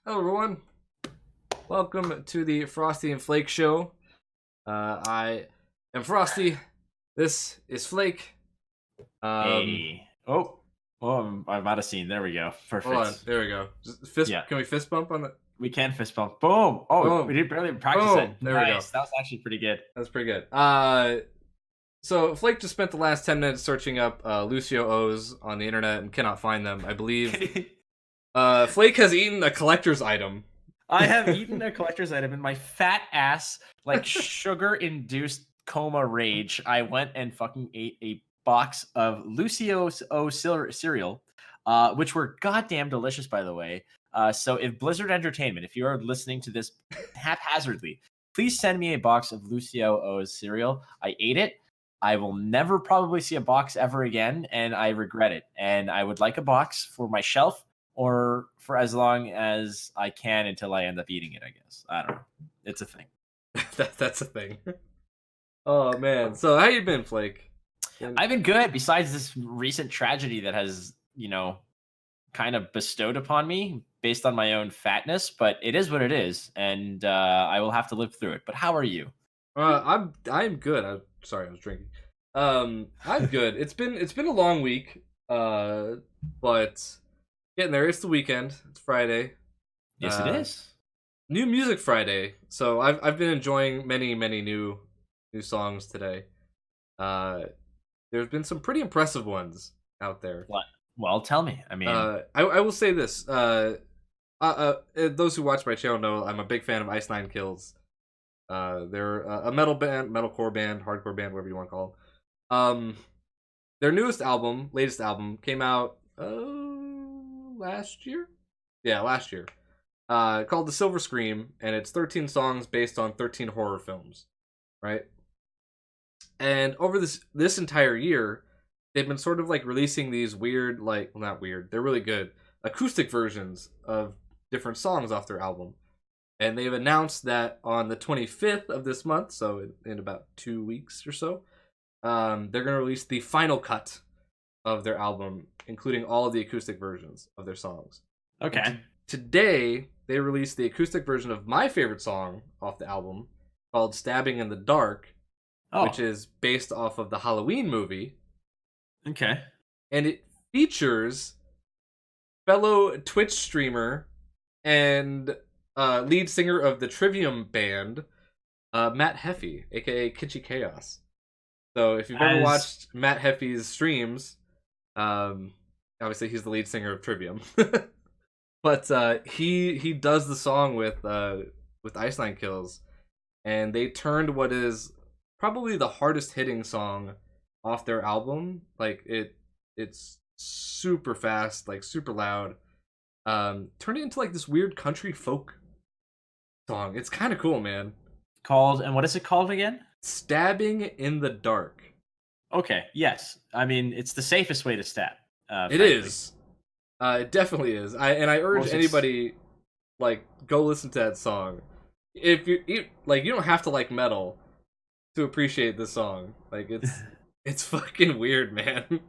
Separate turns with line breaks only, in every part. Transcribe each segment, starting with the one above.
Hello, everyone. Welcome to the Frostie and Flake show. I am Frosty. This is Flake.
Hey. I'm out of scene. There we go.
Hold on.
Perfect.
There we go. Just fist.
Yeah.
Can we fist bump on the?
We can fist bump. Boom. Oh, we
Boom.
did barely practice
Boom.
it.
There we go.
Nice. That was actually pretty good.
That's pretty good. So Flake just spent the last 10 minutes searching up Lucio O's on the internet and cannot find them. I believe Flake has eaten a collector's item.
I have eaten a collector's item in my fat ass, like sugar-induced coma rage. I went and fucking ate a box of Lucio's O cereal, which were goddamn delicious, by the way. So if Blizzard Entertainment, if you are listening to this haphazardly, please send me a box of Lucio O's cereal. I ate it. I will never probably see a box ever again, and I regret it. And I would like a box for my shelf or for as long as I can until I end up eating it, I guess. I don't know. It's a thing.
That's a thing. Oh, man. So how you been, Flake?
I've been good, besides this recent tragedy that has, kind of bestowed upon me based on my own fatness, but it is what it is, and I will have to live through it. But how are you?
I'm good. I'm sorry, I was drinking. I'm good. It's been a long week. But getting there. It's the weekend. It's Friday.
Yes, it is.
New Music Friday. So I've been enjoying many new songs today. There's been some pretty impressive ones out there.
What? Well, tell me. I mean,
I will say this. Those who watch my channel know I'm a big fan of Ice Nine Kills. They're a metal band, metalcore band, hardcore band, whatever you want to call them. Their latest album, came out last year. Yeah, last year. Called The Silver Scream, and it's 13 songs based on 13 horror films, right? And over this entire year, they've been sort of like releasing these weird, not weird, they're really good acoustic versions of different songs off their album. And they've announced that on the 25th of this month, so in about 2 weeks or so, they're going to release the final cut of their album, including all of the acoustic versions of their songs.
okay.
Today, they released the acoustic version of my favorite song off the album, called Stabbing in the Dark, which is based off of the Halloween movie.
Okay.
And it features fellow Twitch streamer and lead singer of the Trivium band, Matt Heffy, aka Kitschy Chaos. So if you've ever watched Matt Heffy's streams, obviously he's the lead singer of Trivium, but he does the song with Ice Nine Kills, and they turned what is probably the hardest hitting song off their album. Like it's super fast, like super loud. Turned it into like this weird country folk song. It's kind of cool, man.
And what is it called again?
Stabbing in the Dark.
Okay, yes. I mean, it's the safest way to stab.
It is. It definitely is. I urge anybody, go listen to that song. If you don't have to like metal to appreciate this song. Like it's fucking weird, man.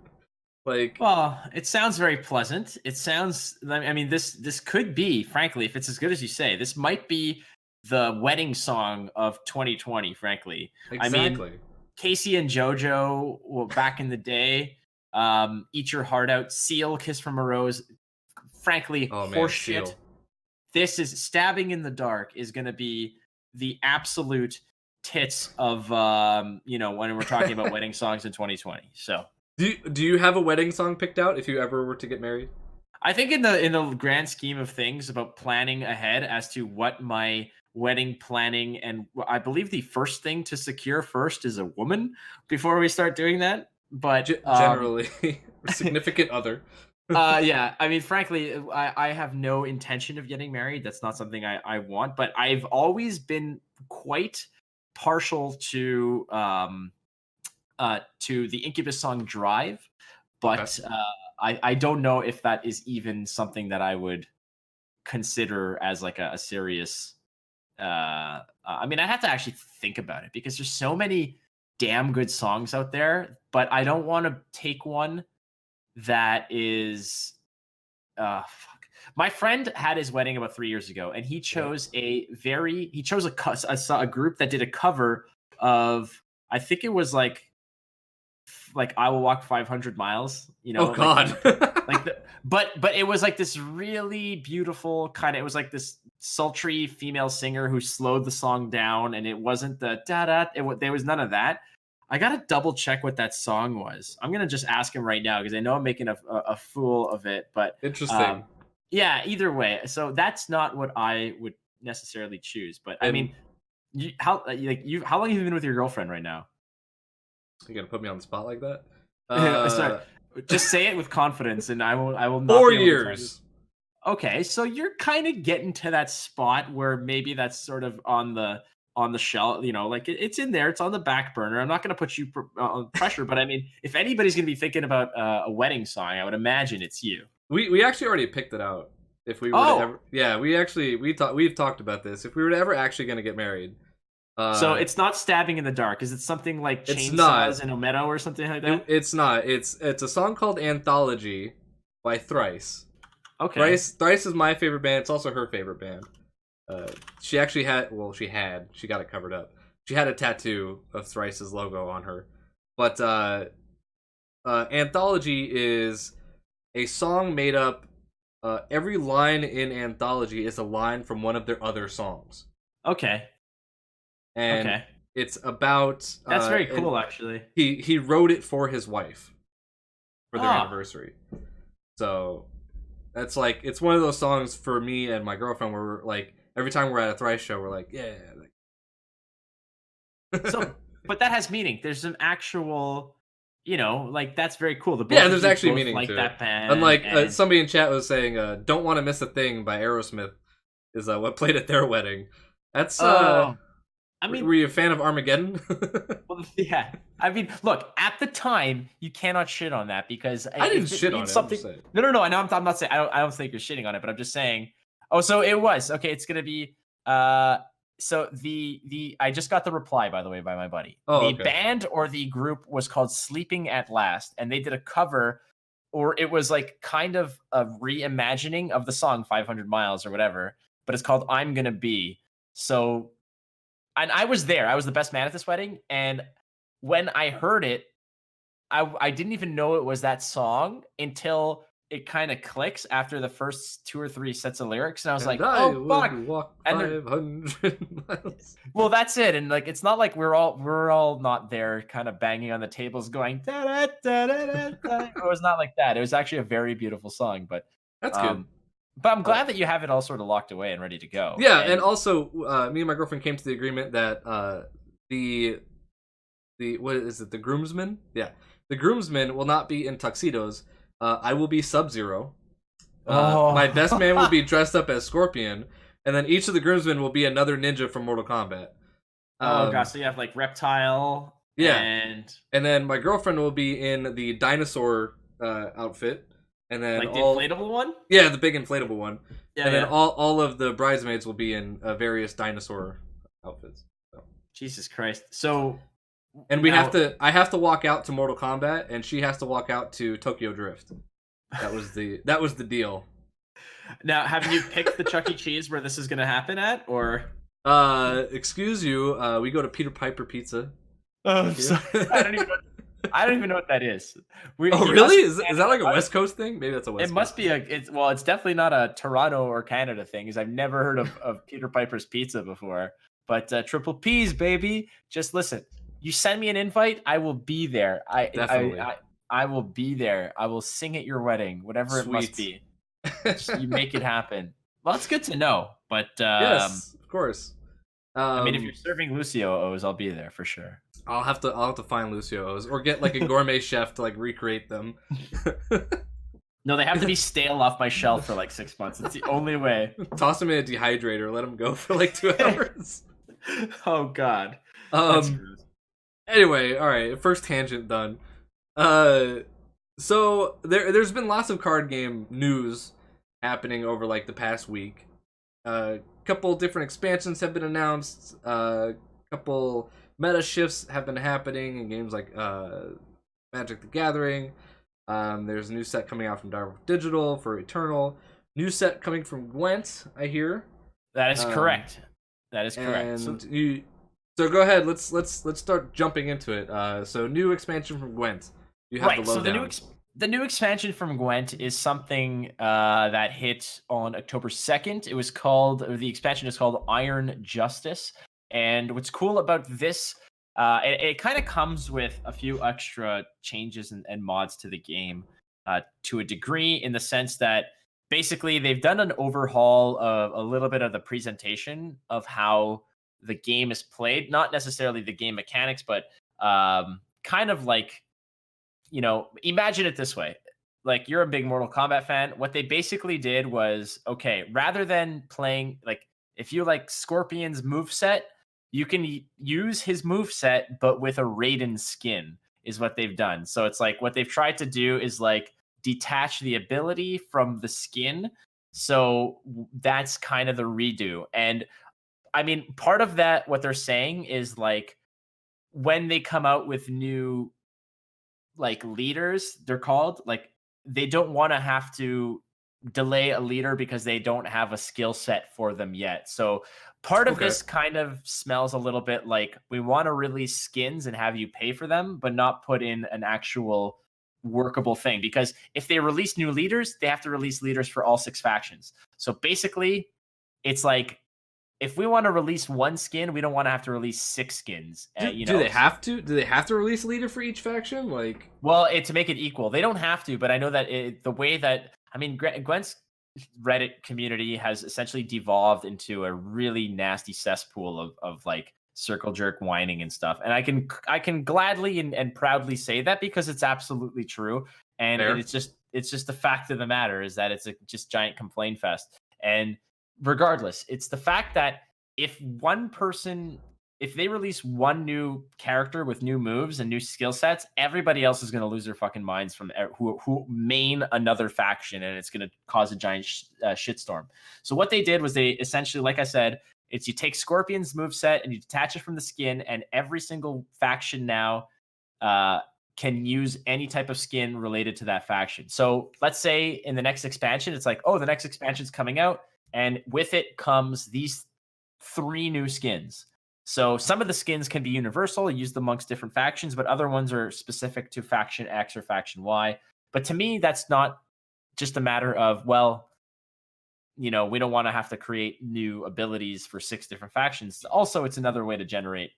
Well, it sounds very pleasant. It sounds. I mean, this could be, frankly, if it's as good as you say, this might be the wedding song of 2020. Frankly,
exactly.
I mean, Casey and JoJo, well, back in the day, Eat Your Heart Out, Seal, Kiss from a Rose. Frankly, horseshit. This is Stabbing in the Dark is going to be the absolute tits of when we're talking about wedding songs in 2020. So.
Do you have a wedding song picked out if you ever were to get married?
I think in the grand scheme of things about planning ahead as to what my wedding planning, and I believe the first thing to secure first is a woman before we start doing that. But
generally, significant other.
Yeah, I mean, frankly, I have no intention of getting married. That's not something I want. But I've always been quite partial to the Incubus song Drive, but okay. I don't know if that is even something that I would consider as like a serious. I mean, I have to actually think about it because there's so many damn good songs out there, but I don't want to take one that is, fuck. My friend had his wedding about 3 years ago, and he chose a group that did a cover of, I think it was like I Will Walk 500 Miles,
Oh God.
but it was like this really beautiful kind of, it was like this sultry female singer who slowed the song down, and it wasn't the da da, there was none of that. I gotta double check what that song was. I'm gonna just ask him right now because I know I'm making a fool of it, but
Interesting.
yeah, either way. So that's not what I would necessarily choose, but I mean, how long have you been with your girlfriend right now?
You gonna put me on the spot like that?
Sorry, just say it with confidence, and I will not
Four
be able to tell you.
years.
Okay, so you're kind of getting to that spot where maybe that's sort of on the shelf, like it's in there, it's on the back burner. I'm not going to put you on pressure, but I mean, if anybody's going to be thinking about a wedding song, I would imagine it's you.
We actually already picked it out. If we were to ever, yeah, we've talked about this. If we were ever actually going to get married.
So it's not Stabbing in the Dark. Is it something like Chainsaws and Ometo or something like that?
It's not. It's a song called Anthology by Thrice.
Okay.
Thrice is my favorite band. It's also her favorite band. She actually she got it covered up. She had a tattoo of Thrice's logo on her. But Anthology is a song made up, every line in Anthology is a line from one of their other songs.
Okay.
And it's about...
That's very cool, actually.
He wrote it for his wife for their anniversary. So that's like, it's one of those songs for me and my girlfriend where we're like, every time we're at a Thrice show, we're like, yeah.
So, but that has meaning. There's some actual, like, that's very cool.
There's actually meaning
like
to
that
it.
band.
Unlike somebody in chat was saying, "Don't Want to Miss a Thing" by Aerosmith is what played at their wedding. That's I mean, were you a fan of Armageddon?
Well, yeah. I mean, look, at the time, you cannot shit on that because
I didn't shit on it.
Something. No. I know. I'm not saying. I don't think you're shitting on it, but I'm just saying. Oh, so it was okay. It's gonna be. So I just got the reply, by the way, by my buddy. The band or the group was called Sleeping at Last, and they did a cover, or it was like kind of a reimagining of the song 500 Miles or whatever, but it's called I'm Gonna Be. So. And I was there. I was the best man at this wedding. And when I heard it, I didn't even know it was that song until it kind of clicks after the first 2 or 3 sets of lyrics. And I was like, oh, fuck.
Walk 500 miles.
Well, that's it. And like, it's not like we're all not there kind of banging on the tables going, da, da, da, da, da, da. It was not like that. It was actually a very beautiful song. But
that's good.
But I'm glad that you have it all sort of locked away and ready to go.
Yeah, and also me and my girlfriend came to the agreement that the what is it? The groomsmen? Yeah, the groomsmen will not be in tuxedos. I will be Sub-Zero. My best man will be dressed up as Scorpion, and then each of the groomsmen will be another ninja from Mortal Kombat.
Oh gosh, so you have like Reptile.
Yeah, and then my girlfriend will be in the dinosaur outfit. And then
like the inflatable one?
Yeah, the big inflatable one.
Yeah,
and then all of the bridesmaids will be in various dinosaur outfits. So.
Jesus Christ. So
and I have to walk out to Mortal Kombat and she has to walk out to Tokyo Drift. That was the deal.
Now, have you picked the Chuck E. Cheese where this is going to happen at, or
excuse you, we go to Peter Piper Pizza.
Oh, sorry. I don't even know what that is.
Really? Is that like a West Coast thing? Maybe that's a West Coast.
It must be it's definitely not a Toronto or Canada thing, because I've never heard of Peter Piper's Pizza before. But Triple P's, baby. Just listen. You send me an invite, I will be there. I will be there. I will sing at your wedding, whatever it must be. You make it happen. Well, it's good to know. But
yes, of course.
I mean, if you're serving Lucio O's, I'll be there for sure.
I'll have to find Lucio O's or get like a gourmet chef to like recreate them.
No, they have to be stale off my shelf for like 6 months. It's the only way.
Toss them in a dehydrator, let them go for like 2 hours.
Oh God.
Anyway, all right. First tangent done. So there's been lots of card game news happening over like the past week. Couple different expansions have been announced. Couple meta shifts have been happening in games like Magic the Gathering. There's a new set coming out from Direct Digital for Eternal. New set coming from Gwent, I hear.
That is
Um,
correct. That is correct. So
and you. So go ahead. Let's start jumping into it. So new expansion from Gwent. You have the
right. So
lowdown.
the new expansion from Gwent is something that hit on October 2nd. It was called, or the expansion is called Iron Justice. And what's cool about this, it kind of comes with a few extra changes and mods to the game to a degree, in the sense that basically they've done an overhaul of a little bit of the presentation of how the game is played. Not necessarily the game mechanics, but kind of like, imagine it this way. Like, you're a big Mortal Kombat fan. What they basically did was, okay, rather than playing, like, if you like Scorpion's moveset, you can use his moveset, but with a Raiden skin, is what they've done. So it's like, what they've tried to do is like detach the ability from the skin. So that's kind of the redo. And I mean, part of that, what they're saying is like, when they come out with new like leaders, they're called, like, they don't want to have to delay a leader because they don't have a skill set for them yet. So part of
Okay.
this kind of smells a little bit like, we want to release skins and have you pay for them, but not put in an actual workable thing. Because if they release new leaders, they have to release leaders for all 6 factions. So basically, it's like, if we want to release one skin, we don't want to have to release 6 skins.
Do they have to? Do they have to release a leader for each faction? Like,
Well, to make it equal, they don't have to, but I know that the way that, I mean, Gwen's Reddit community has essentially devolved into a really nasty cesspool of like circle jerk whining and stuff, and I can gladly and proudly say that, because it's absolutely true, and
fair.
it's just the fact of the matter is that it's a just giant complaint fest. And regardless, it's the fact that if one person, if they release one new character with new moves and new skill sets, everybody else is going to lose their fucking minds from who main another faction, and it's going to cause a giant shitstorm. So what they did was, they essentially, like I said, it's, you take Scorpion's moveset and you detach it from the skin, and every single faction now can use any type of skin related to that faction. So let's say in the next expansion, it's like, oh, the next expansion's coming out, and with it comes these 3 new skins. So some of the skins can be universal, used amongst different factions, but other ones are specific to faction X or faction Y. But to me, that's not just a matter of, well, we don't want to have to create new abilities for 6 different factions. Also, it's another way to generate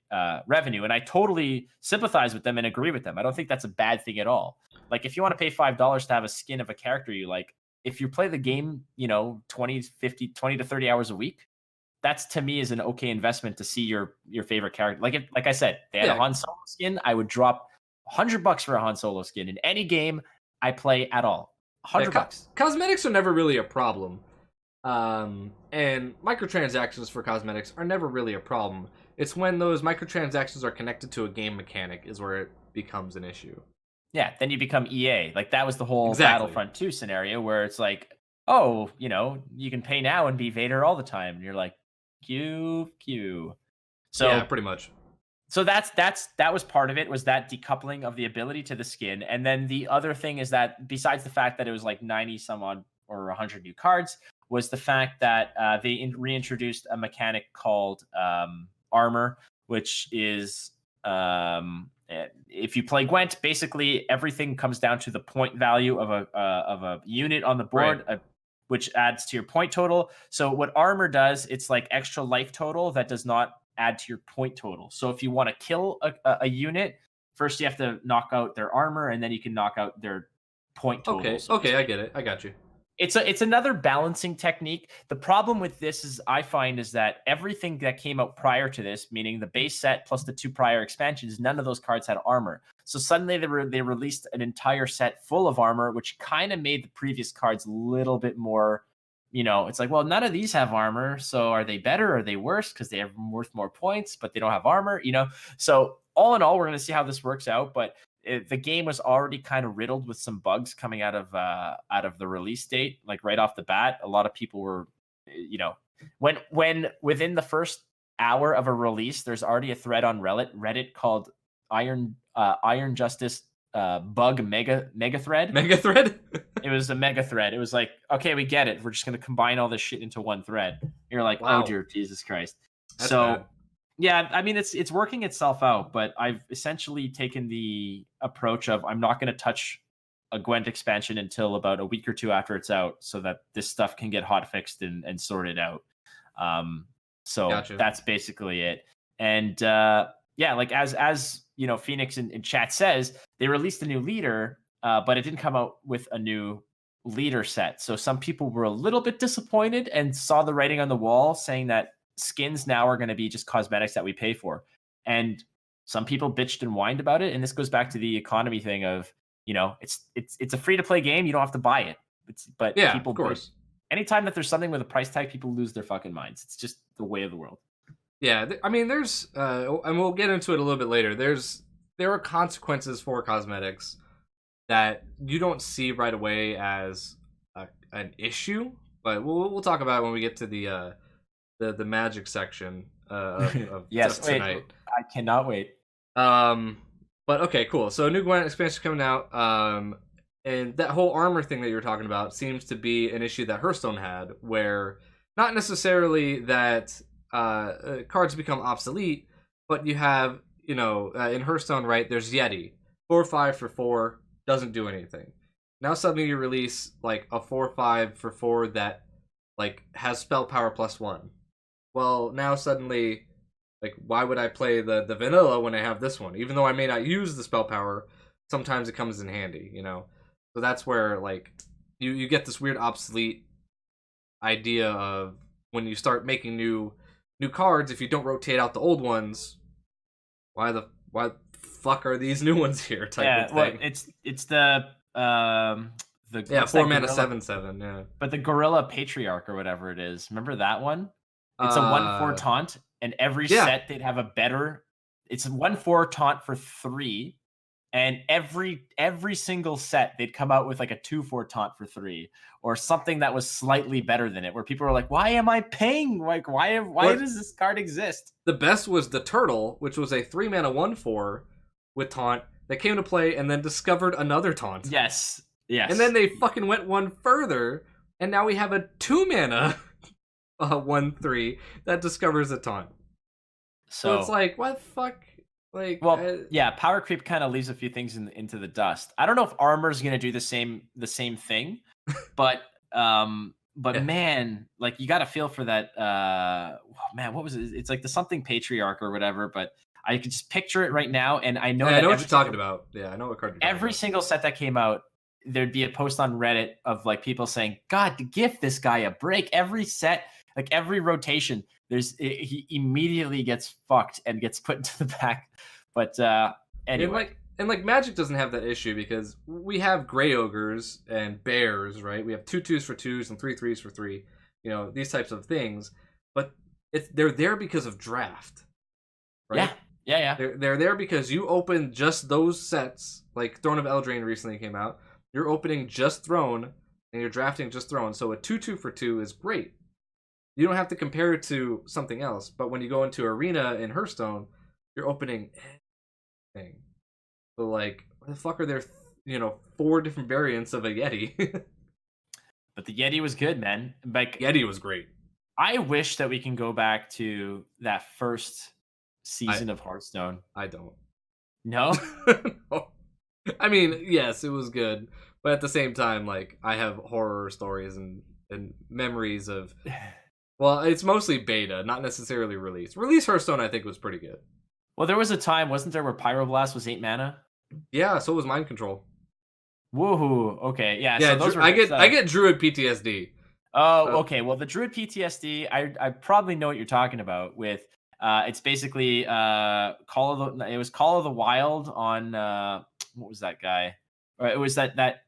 revenue. And I totally sympathize with them and agree with them. I don't think that's a bad thing at all. Like, if you want to pay $5 to have a skin of a character you like, if you play the game, 20 to 30 hours a week, that's, to me, is an okay investment to see your favorite character. Like I said, they had a Han Solo skin, I would drop $100 for a Han Solo skin in any game I play at all. $100.
Cosmetics are never really a problem. And microtransactions for cosmetics are never really a problem. It's when those microtransactions are connected to a game mechanic is where it becomes an issue.
Yeah, then you become EA. Like, that was the whole
Exactly.
Battlefront 2 scenario, where it's like, oh, you can pay now and be Vader all the time. And you're like, Q. So
yeah, pretty much.
So that was part of it, was that decoupling of the ability to the skin. And then the other thing is that, besides the fact that it was like 90 some odd or 100 new cards, was the fact that they reintroduced a mechanic called armor, which is, if you play Gwent, basically everything comes down to the point value of a unit on the board,
Right.
which adds to your point total. So what armor does, it's like extra life total that does not add to your point total. So if you want to kill a unit, first you have to knock out their armor, and then you can knock out their point total.
Okay,
so
okay, I get it. I got you.
It's another balancing technique. The problem with this is, I find, is that everything that came out prior to this, meaning the base set plus the 2 prior expansions, none of those cards had armor. So suddenly they released an entire set full of armor, which kind of made the previous cards a little bit more, it's like, well, none of these have armor, so are they better or are they worse because they have worth more points, but they don't have armor, So all in all, we're going to see how this works out, but the game was already kind of riddled with some bugs coming out of the release date. Like, right off the bat, a lot of people were, when within the first hour of a release, there's already a thread on Reddit called Iron Justice bug mega thread.
Mega thread.
It was a mega thread. It was like, okay, we get it. We're just gonna combine all this shit into one thread. You're like, oh
Wow,
dear Jesus Christ.
that's bad.
So yeah, I mean it's working itself out, but I've essentially taken the approach of I'm not gonna touch a Gwent expansion until about a week or two after it's out, so that this stuff can get hot fixed and sorted out. Um, so
Gotcha.
that's basically it. And yeah, like as you know, Phoenix in chat says, they released a new leader, but it didn't come out with a new leader set. So some people were a little bit disappointed and saw the writing on the wall saying that skins now are going to be just cosmetics that we pay for. And some people bitched and whined about it. And this goes back to the economy thing of, you know, it's a free to play game. You don't have to buy it. But
Yeah, of
people,
course.
anytime that there's something with a price tag, people lose their fucking minds. It's just the way of the world.
Yeah, I mean, there's, and we'll get into it a little bit later. There are consequences for cosmetics that you don't see right away as an issue, but we'll talk about it when we get to the magic section of
Yes, wait,
tonight.
I cannot wait.
But okay, cool. So new Gwent expansion coming out. And that whole armor thing that you're talking about seems to be an issue that Hearthstone had, where not necessarily that cards become obsolete, but you have, you know, in Hearthstone, right, there's Yeti. 4/5 for 4 doesn't do anything. Now suddenly you release like a 4/5 for 4 that like has spell power +1. Well, now suddenly, like, why would I play the vanilla when I have this one? Even though I may not use the spell power, sometimes it comes in handy, you know? So that's where, like, you get this weird obsolete idea of when you start making new cards, if you don't rotate out the old ones, why the fuck are these new ones here? Type of thing.
Well, it's the
yeah, 4 mana 7/7. Yeah,
but the Gorilla Patriarch or whatever it is. Remember that one? It's a 1/4 taunt, and every set they'd have a better. It's a 1/4 taunt for 3, and every single set they'd come out with like a 2/4 taunt for 3, or something that was slightly better than it. Where people were like, "Why am I paying? Like, why does this card exist?"
The best was the Turtle, which was a 3 mana 1/4 with taunt that came to play and then discovered another taunt.
Yes.
And then they fucking went one further, and now we have a 2 mana 1/3 that discovers a taunt. So it's like, what the fuck? Like,
well, yeah, power creep kind of leaves a few things into the dust. I don't know if armor's gonna do the same thing, but yeah. Man, like you got to feel for that. Man, what was it? It's like the something patriarch or whatever, but I can just picture it right now, and I know.
Yeah, I know what you're talking about. Yeah, I know what card you're talking about.
Every single set that came out, there'd be a post on Reddit of like people saying, "God, to give this guy a break." Every set, like every rotation, he immediately gets fucked and gets put into the back. But anyway,
and Magic doesn't have that issue because we have gray ogres and bears, right? We have 2/2s for 2s and 3/3s for 3. You know, these types of things, but they're there because of draft, right?
Yeah.
They're there because you open just those sets. Like Throne of Eldraine recently came out. You're opening just Throne, and you're drafting just Throne. So a 2/2 for 2 is great. You don't have to compare it to something else. But when you go into Arena in Hearthstone, you're opening everything. So like, why the fuck are there, 4 different variants of a Yeti?
But the Yeti was good, man. Like
Yeti was great.
I wish that we can go back to that first season of Hearthstone.
I don't.
No?
No. I mean, yes, it was good, but at the same time, like, I have horror stories and memories of. Well, it's mostly beta, not necessarily release. Release Hearthstone, I think, was pretty good.
Well, there was a time, wasn't there, where Pyroblast was 8 mana?
Yeah, so was Mind Control.
Woohoo! Okay, yeah.
Yeah,
so those
I get Druid PTSD.
Oh, okay. Well, the Druid PTSD, I probably know what you're talking about. With it's basically Call of the Wild on what was that guy? Or it was that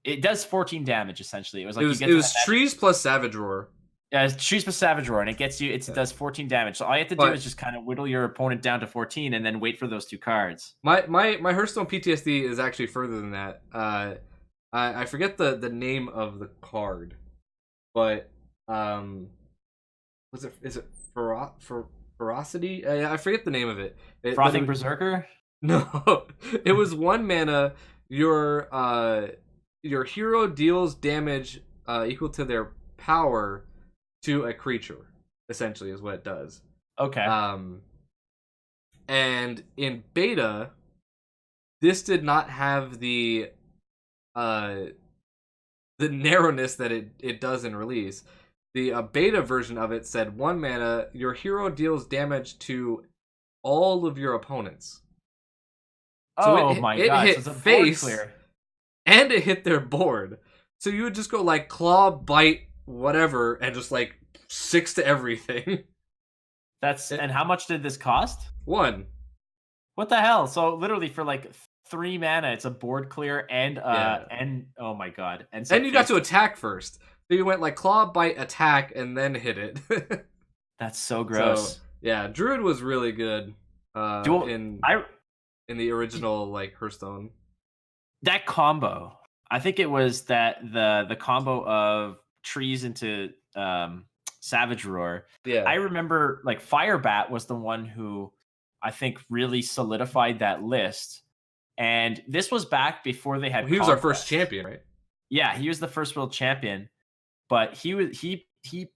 it does 14 damage essentially. It was like
it was trees plus Savage Roar.
Yeah, it's trees plus Savage Roar, and it gets you. It does 14 damage. So all you have to do is just kind of whittle your opponent down to 14, and then wait for those 2 cards.
My Hearthstone PTSD is actually further than that. I forget the name of the card, but is it ferocity? I forget the name of it.
Frothing Berserker?
No, it was 1 mana. Your your hero deals damage equal to their power to a creature. Essentially, is what it does.
Okay.
And in beta, this did not have the narrowness that it does in release. The beta version of it said 1 mana, your hero deals damage to all of your opponents. So
Oh my
it
god! So
hit
it's a board
face
clear.
and it hit their board. So you would just go like claw, bite, whatever, and just like 6 to everything.
And how much did this cost?
1.
What the hell? So literally for like 3 mana, it's a board clear
Yeah.
and oh my god. And
And you got to attack first. So you went like claw, bite, attack, and then hit it.
that's so gross.
So yeah, Druid was really good. In the original like Hearthstone.
That combo. I think it was that the combo of trees into Savage Roar.
Yeah.
I remember like Firebat was the one who I think really solidified that list. And this was back before they had
He was our
Conquest.
first champion, right?
Yeah, he was the first world champion, but he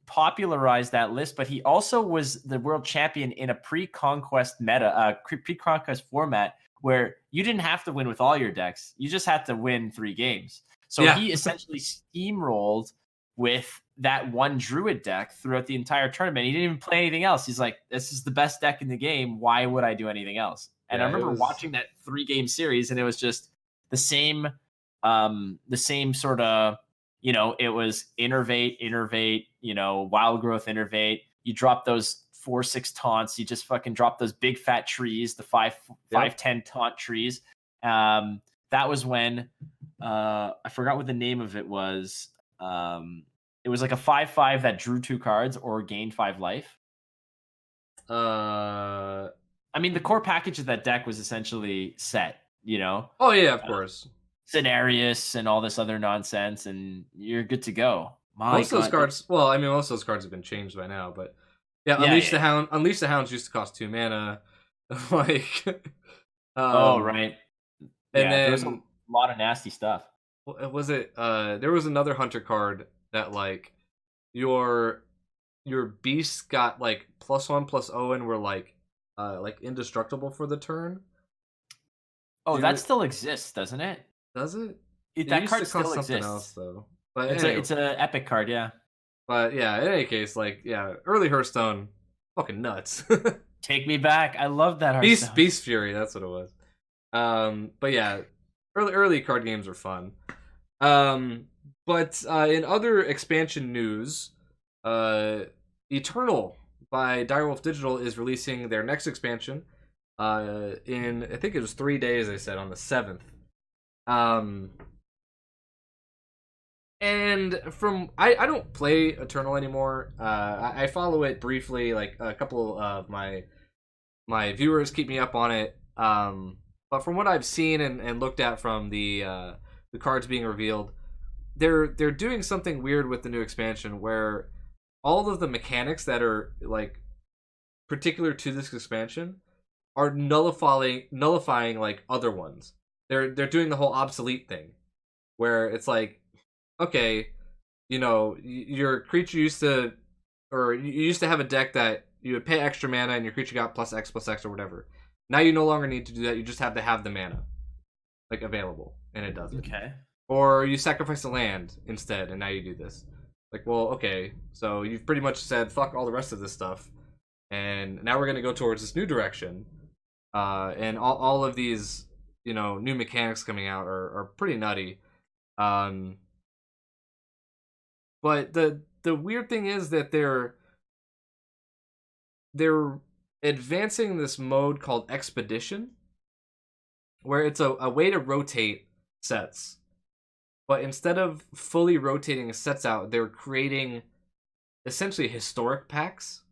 popularized that list, but he also was the world champion in a pre-conquest meta, pre-conquest format where you didn't have to win with all your decks. You just had to win 3 games. So
Yeah.
he essentially steamrolled with that one druid deck throughout the entire tournament. He didn't even play anything else. He's like, this is the best deck in the game. Why would I do anything else? And
Yeah,
I remember watching that 3-game series, and it was just the same sort of, it was innervate, wild growth innervate. You drop those 4-6 taunts. You just fucking drop those big fat trees, the 5-10 taunt trees. That was when I forgot what the name of it was. It was like a 5/5 that drew 2 cards or gained 5 life. I mean, the core package of that deck was essentially set,
Oh yeah, of course.
Cenarius and all this other nonsense, and you're good to go.
Most of those cards. Well, I mean, most of those cards have been changed by now, but yeah, Unleash the Hound. Unleash the Hounds used to cost 2 mana. Like,
oh right.
And then
there's a lot of nasty stuff.
Was it? There was another hunter card that like your beasts got like +1/+0 and were like indestructible for the turn.
Oh, that still exists, doesn't it?
Does it?
That card still
something
exists.
else though. But
it's an epic card, yeah.
But yeah, in any case, like early Hearthstone, fucking nuts.
Take me back. I love that Hearthstone.
Beast Fury, that's what it was. But yeah, early card games are fun. But in other expansion news, Eternal by Direwolf Digital is releasing their next expansion. In I think it was 3 days. They said on the 7th. And from I don't play Eternal anymore. I follow it briefly. Like a couple of my viewers keep me up on it. But from what I've seen and looked at from the cards being revealed, they're doing something weird with the new expansion where all of the mechanics that are like particular to this expansion are nullifying like other ones. They're doing the whole obsolete thing where it's like, okay, your creature used to have a deck that you would pay extra mana and your creature got +X/+X or whatever. Now you no longer need to do that. You just have to have the mana like available, and it does it.
Okay.
Or you sacrifice a land instead, and now you do this. Like, well, okay, so you've pretty much said fuck all the rest of this stuff, and now we're gonna go towards this new direction. And all of these, new mechanics coming out are pretty nutty. But the weird thing is that they're advancing this mode called Expedition, where it's a way to rotate sets. But instead of fully rotating sets out, they're creating essentially historic packs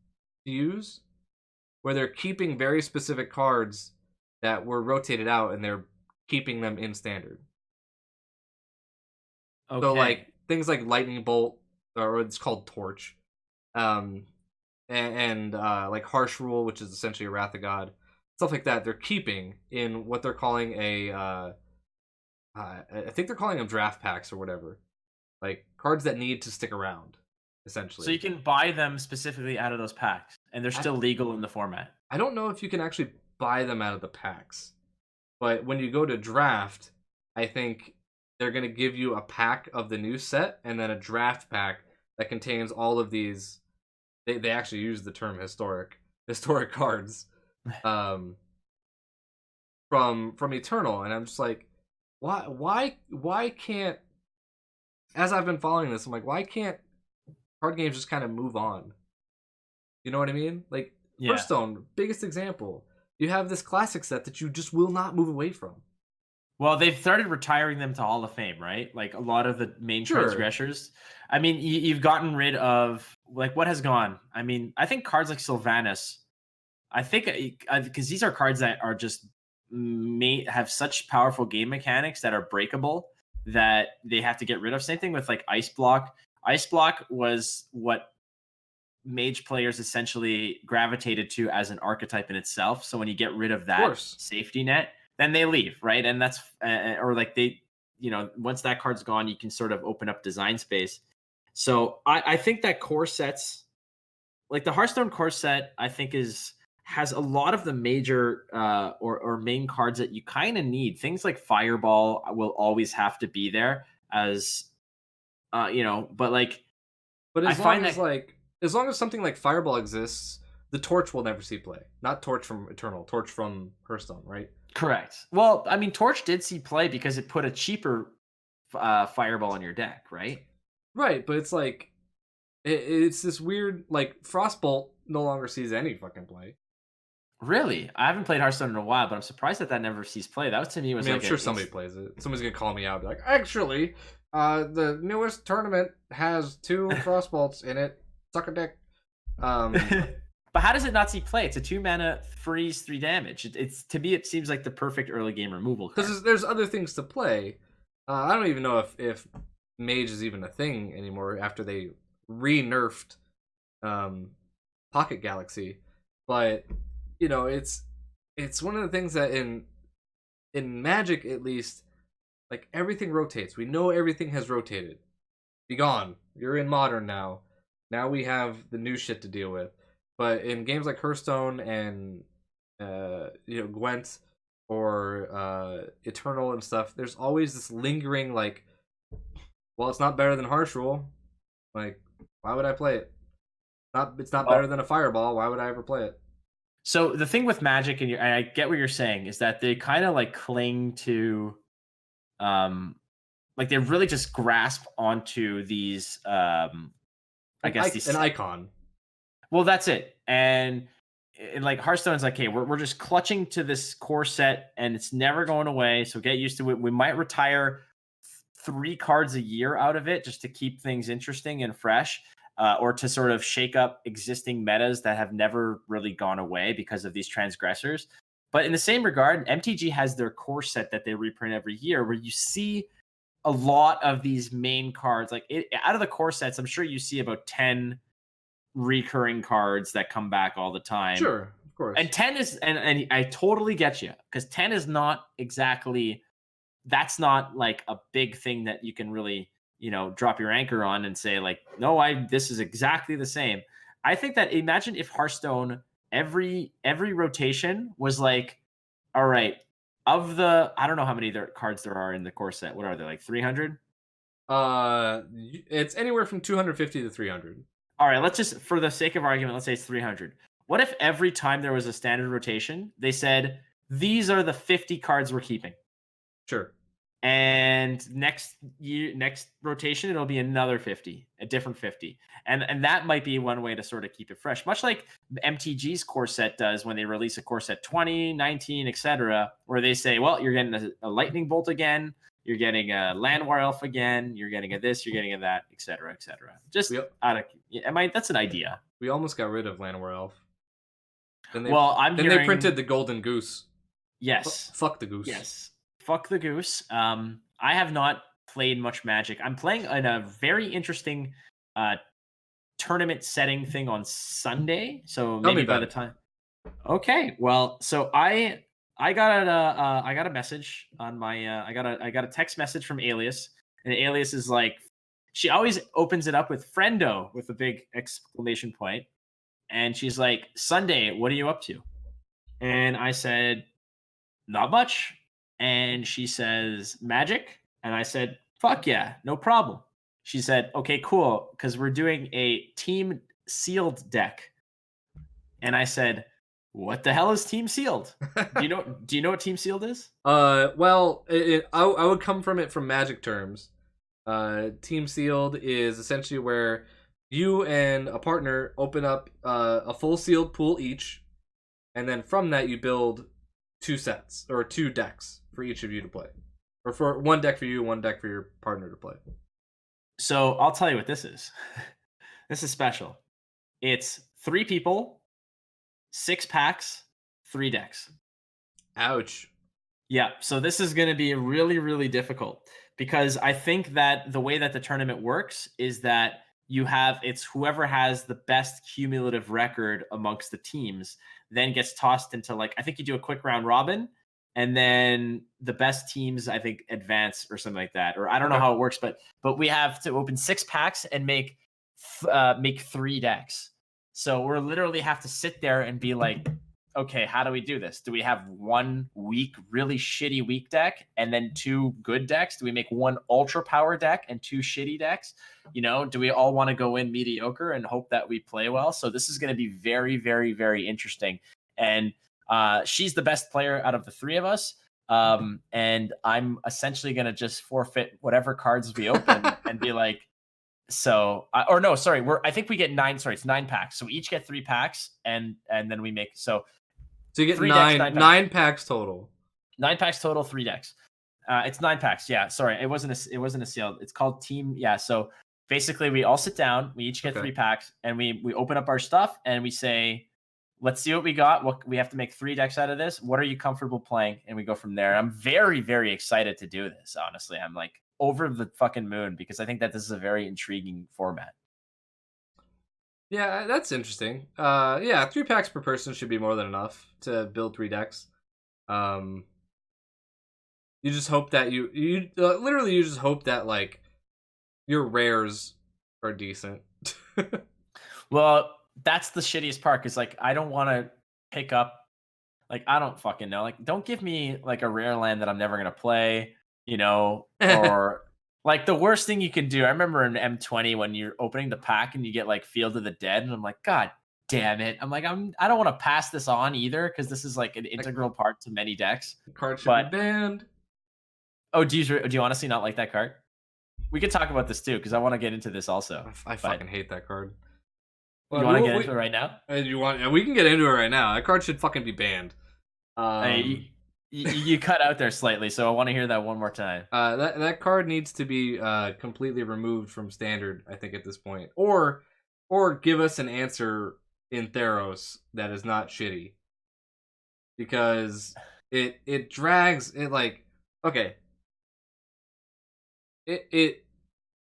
to use, where they're keeping very specific cards that were rotated out and they're keeping them in standard. Okay. So like things like Lightning Bolt, or it's called Torch, and like Harsh Rule, which is essentially a Wrath of God, stuff like that. They're keeping in what they're calling a I think they're calling them draft packs or whatever, like cards that need to stick around,
So
essentially.
you can buy them specifically out of those packs, and they're
I,
still legal in the format.
I don't know if you can actually buy them out of the packs, but when you go to draft, I think they're gonna give you a pack of the new set and then a draft pack that contains all of these. They actually use the term historic cards, um, from Eternal, and I'm just like, why can't, as I've been following this, I'm like, why can't card games just kind of move on? You know what I mean? Like
Yeah.
Hearthstone, biggest example. You have this classic set that you just will not move away from.
Well, they've started retiring them to Hall of Fame, right? Like a lot of the main
Sure.
transgressors. I mean, you've gotten rid of like what has gone. I mean, I think cards like Sylvanas. I think because these are cards that are just may have such powerful game mechanics that are breakable that they have to get rid of. Same thing with like Ice Block. Ice Block was what mage players essentially gravitated to as an archetype in itself. So when you get rid of
Of
that
course.
safety net, then they leave, right? And that's or like they, once that card's gone, you can sort of open up design space. So I think that core sets, like the Hearthstone core set, I think has a lot of the major or main cards that you kind of need. Things like Fireball will always have to be there as but like
But
I find that
as long as something like Fireball exists, the Torch will never see play. Not Torch from Eternal, Torch from Hearthstone, right?
correct. Well, I mean, Torch did see play because it put a cheaper Fireball in your deck, right?
Right, but it's like it's this weird, like Frostbolt no longer sees any fucking play.
Really, I haven't played Hearthstone in a while, but I'm surprised that that never sees play. That was to me
I
was
mean, I'm
like
sure somebody plays it. Somebody's gonna call me out, and be like, actually, the newest tournament has 2 Frostbolts in it. Suck a dick. Um,
But how does it not see play? It's a 2 mana freeze 3 damage. It's to me, it seems like the perfect early game removal card.
because there's other things to play. I don't even know if Mage is even a thing anymore after they re-nerfed Pocket Galaxy, but it's one of the things that in Magic at least, like everything rotates. We know everything has rotated. Be gone. You're in Modern now. Now we have the new shit to deal with. But in games like Hearthstone and Gwent or Eternal and stuff, there's always this lingering like, well, it's not better than Harsh Rule. Like, why would I play it? It's not better
Well,
than a Fireball. Why would I ever play it?
so the thing with Magic, and I get what you're saying, is that they kind of like cling to, like they really just grasp onto these, I guess these.
An icon.
Well, that's it, and like Hearthstone's like, hey, we're just clutching to this core set, and it's never going away. So get used to it. We might retire 3 cards a year out of it just to keep things interesting and fresh. Or to sort of shake up existing metas that have never really gone away because of these transgressors. But in the same regard, MTG has their core set that they reprint every year, where you see a lot of these main cards. Like out of the core sets, I'm sure you see about 10 recurring cards that come back all the time.
Sure, of course.
And 10 is, and I totally get you, because 10 is not exactly, that's not like a big thing that you can really drop your anchor on and say like, no, this is exactly the same. I think that, imagine if Hearthstone every rotation was like, all right, of the, I don't know how many cards there are in the core set. What are they, like 300?
It's anywhere from 250 to 300.
All right, let's just, for the sake of argument, let's say it's 300. What if every time there was a standard rotation, they said, these are the 50 cards we're keeping?
Sure.
And next rotation, it'll be another 50, a different 50. And that might be one way to sort of keep it fresh, much like MTG's core set does when they release a core set 20, 19, etc., where they say, well, you're getting a lightning bolt again, you're getting a Landwar Elf again, you're getting a this, you're getting a that, etc., etc. Just out of, that's an idea.
We almost got rid of Landwar Elf. Then they printed the Golden Goose.
Yes.
Fuck the goose.
Yes. Fuck the goose. I have not played much Magic. I'm playing in a very interesting tournament setting thing on Sunday. So maybe by the time. Okay. Well, so I I got a message on my I got a text message from Alias, and Alias is like, she always opens it up with friendo with a big exclamation point, and she's like, Sunday, what are you up to? And I said, not much. And she says, Magic? And I said, fuck yeah, no problem. She said, okay, cool, because we're doing a team sealed deck. And I said, what the hell is team sealed? Do you know what team sealed is?
Well, I would come from it from Magic terms. Team sealed is essentially where you and a partner open up a full sealed pool each, and then from that you build 2 sets or 2 decks for each of you to play, or for 1 deck for you, 1 deck for your partner to play.
So I'll tell you what this is. This is special. It's 3 people, 6 packs, 3 decks.
Ouch.
Yeah, so this is going to be really, really difficult because I think that the way that the tournament works is that it's whoever has the best cumulative record amongst the teams then gets tossed into, like, I think you do a quick round robin, and then the best teams, I think, advance or something like that. Or I don't know how it works, but we have to open 6 packs and make 3 decks. So we're literally have to sit there and be like, okay, how do we do this? Do we have 1 weak, really shitty weak deck and then 2 good decks? Do we make 1 ultra power deck and 2 shitty decks? You know, do we all want to go in mediocre and hope that we play well? So this is going to be very, very, very interesting. And she's the best player out of the 3 of us. And I'm essentially going to just forfeit whatever cards we open and be like, so, or no, sorry, I think we get 9. Sorry, it's 9 packs. So we each get 3 packs, and then we make
So you get
3
nine,
decks,
9 packs total.
9 packs total, 3 decks. It's 9 packs. Yeah, sorry, it wasn't a seal. It's called team. Yeah, so basically we all sit down, we each get 3 packs, and we open up our stuff and we say, let's see what we got. What we have to make 3 decks out of this. What are you comfortable playing? And we go from there. I'm very, very excited to do this. Honestly, I'm like over the fucking moon because I think that this is a very intriguing format.
Yeah, that's interesting. Yeah, 3 packs per person should be more than enough to build 3 decks. You just hope that you literally you just hope that like your rares are decent.
Well, that's the shittiest part because like I don't want to pick up, like I don't fucking know. Like don't give me like a rare land that I'm never gonna play, you know, or like the worst thing you can do. I remember in M20 when you're opening the pack and you get like Field of the Dead, and I'm like, God damn it! I'm like, I don't want to pass this on either because this is like an integral part to many decks.
The card should be banned.
Oh, do you honestly not like that card? We could talk about this too because I want to get into this also.
I fucking hate that card.
You want to get into it right now?
We can get into it right now. That card should fucking be banned.
You cut out there slightly, so I want to hear that one more time.
That card needs to be completely removed from standard, I think, at this point, or give us an answer in Theros that is not shitty, because it drags it like okay. It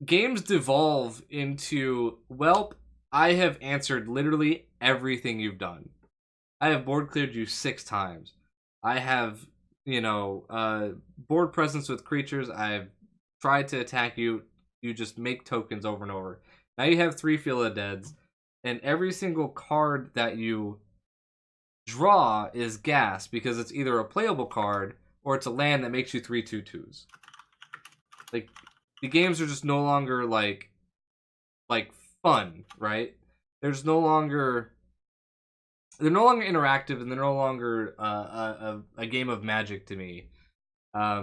games devolve into, welp, I have answered literally everything you've done. I have board cleared you 6 times. I have, board presence with creatures. I've tried to attack you. You just make tokens over and over. Now you have 3 Field of Deads, and every single card that you draw is gas because it's either a playable card or it's a land that makes you 3/2/2s. Like, the games are just no longer like fun, right? They're no longer interactive, and they're no longer a game of Magic to me,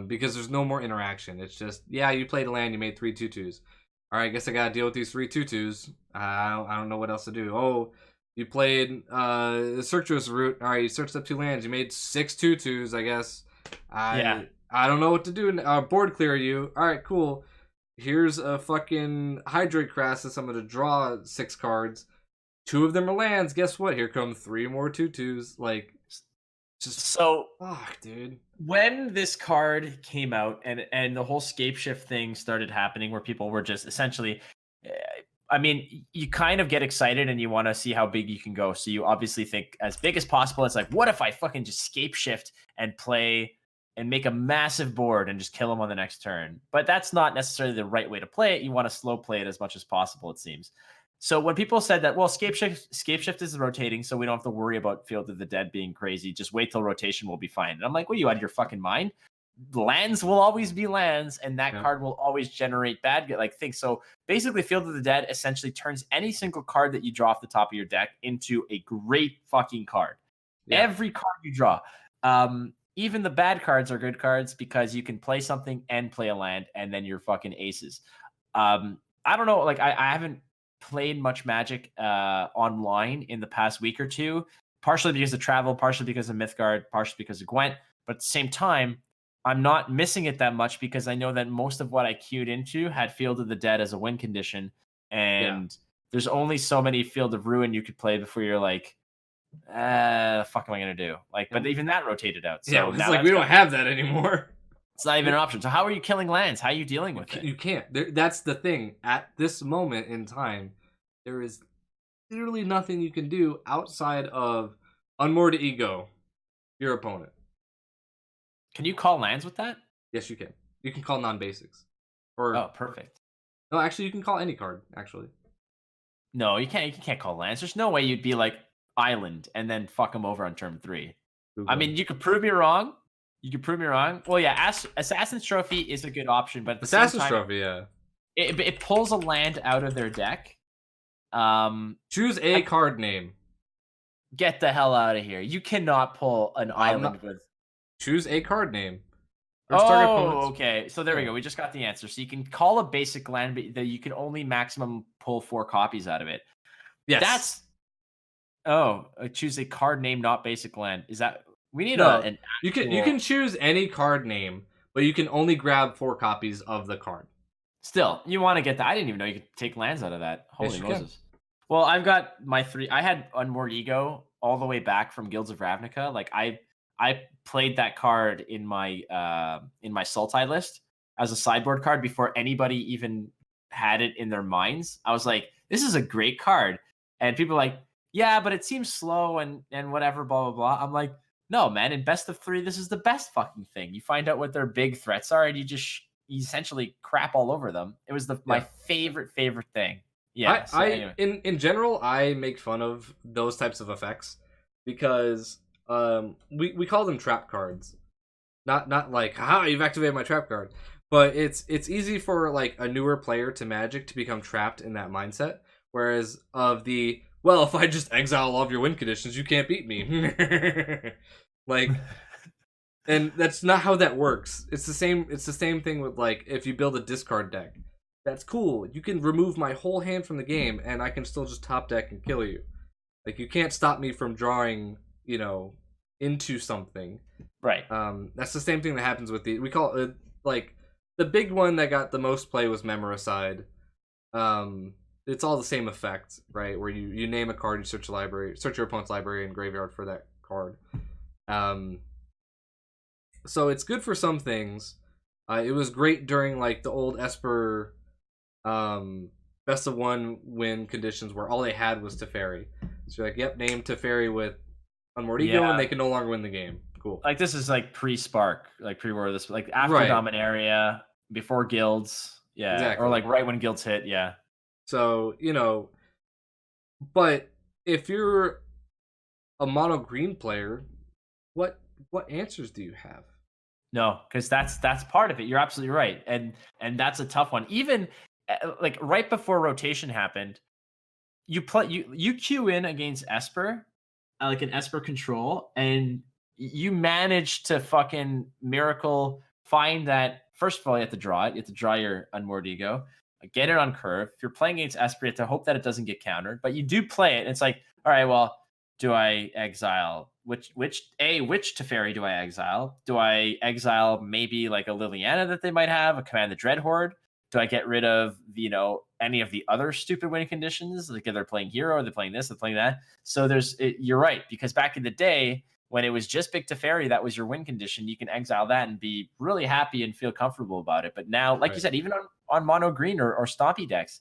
because there's no more interaction. It's just, yeah, you played a land, you made 3/2/2s. All right, I guess I gotta deal with these 3/2/2s. I don't know what else to do. Oh, you played the Circuitous Route. All right, you searched up 2 lands, you made 6 2/2s. I guess I don't know what to do. Board clear you. All right, cool. Here's a fucking Hydrate Crassus. I'm gonna draw 6 cards. 2 of them are lands. Guess what? Here come 3 more 2/2s. Like, just
so
fuck, dude.
When this card came out and the whole scape shift thing started happening, where people were just essentially, I mean, you kind of get excited and you want to see how big you can go. So you obviously think as big as possible. It's like, what if I fucking just scape shift and play and make a massive board and just kill him on the next turn? But that's not necessarily the right way to play it. You want to slow play it as much as possible, it seems. So when people said that, well, scape shift is rotating, so we don't have to worry about Field of the Dead being crazy. Just wait till rotation will be fine. And I'm like, what, are you out of your fucking mind? Lands will always be lands, and that card will always generate bad like things. So basically, Field of the Dead essentially turns any single card that you draw off the top of your deck into a great fucking card. Yeah. Every card you draw. Even the bad cards are good cards because you can play something and play a land, and then you're fucking aces. I don't know, like I haven't played much Magic online in the past week or two, partially because of travel, partially because of Mythgard, partially because of Gwent. But at the same time, I'm not missing it that much because I know that most of what I queued into had Field of the Dead as a win condition, and there's only so many Field of Ruin you could play before you're like, the fuck am I gonna do? Like, but even that rotated out. So
it's like we don't have that anymore.
It's not even an option. So how are you killing lands? How are you dealing with it?
You can't. That's the thing. At this moment in time, there is literally nothing you can do outside of Unmoored Ego your opponent.
Can you call lands with that?
Yes, you can. You can call non-basics. Oh,
perfect.
No, actually, you can call any card, actually.
No, you can't. You can't call lands. There's no way you'd be like Island and then fuck them over on turn 3. I mean, you could prove me wrong. You could prove me wrong. Well, yeah, Assassin's Trophy is a good option, but at the
Assassin's
same time,
Trophy, yeah.
It pulls a land out of their deck.
Choose a card name.
Get the hell out of here. You cannot pull an island with...
Choose a card name.
Okay. So there we go. We just got the answer. So you can call a basic land, but that you can only maximum pull 4 copies out of it.
Yes.
Choose a card name, not basic land. Is that... We need
an actual... You can choose any card name, but you can only grab 4 copies of the card.
Still, you want to get that. I didn't even know you could take lands out of that. Holy Moses. Well, I've got my 3. I had Unmoored Ego all the way back from Guilds of Ravnica. Like I played that card in my Sultai list as a sideboard card before anybody even had it in their minds. I was like, this is a great card. And people are like, yeah, but it seems slow and whatever, blah, blah, blah. I'm like, no, man, in best of 3, this is the best fucking thing. You find out what their big threats are and you just essentially crap all over them. It was my favorite thing. Yeah.
Anyway. In general, I make fun of those types of effects because we call them trap cards. Not like, haha, you've activated my trap card. But it's easy for like a newer player to Magic to become trapped in that mindset. Whereas well, if I just exile all of your win conditions, you can't beat me. Like, and that's not how that works. It's the same thing with like if you build a discard deck. That's cool. You can remove my whole hand from the game and I can still just top deck and kill you. Like, you can't stop me from drawing, into something.
Right.
That's the same thing that happens with we call it, like, the big one that got the most play was Memoricide. It's all the same effect, right? Where you name a card, you search your opponent's library and graveyard for that card. So it's good for some things. It was great during like the old Esper best of 1 win conditions where all they had was Teferi. So you're like, yep, name Teferi with Unmoored Ego, and they can no longer win the game. Cool.
Like, this is like pre-Spark, like pre-War of this, like after Dominaria, before Guilds, exactly. Or like right when Guilds hit,
So, but if you're a mono green player, what answers do you have?
No, because that's part of it. You're absolutely right, and that's a tough one. Even like right before rotation happened, you queue in against Esper, like an Esper control, and you manage to fucking miracle find that. First of all, you have to draw it. You have to draw your Unmoored Ego, get it on curve. If you're playing against Esper, you have to hope that it doesn't get countered, but you do play it. And it's like, all right, well, do I exile? Which Teferi do I exile? Do I exile maybe like a Liliana that they might have, a Command the Dreadhorde? Do I get rid of, any of the other stupid winning conditions? Like, if they're playing hero, they're playing this, they're playing that. So you're right, because back in the day, when it was just big Teferi, that was your win condition. You can exile that and be really happy and feel comfortable about it. But now, like you said, even on mono green or stompy decks,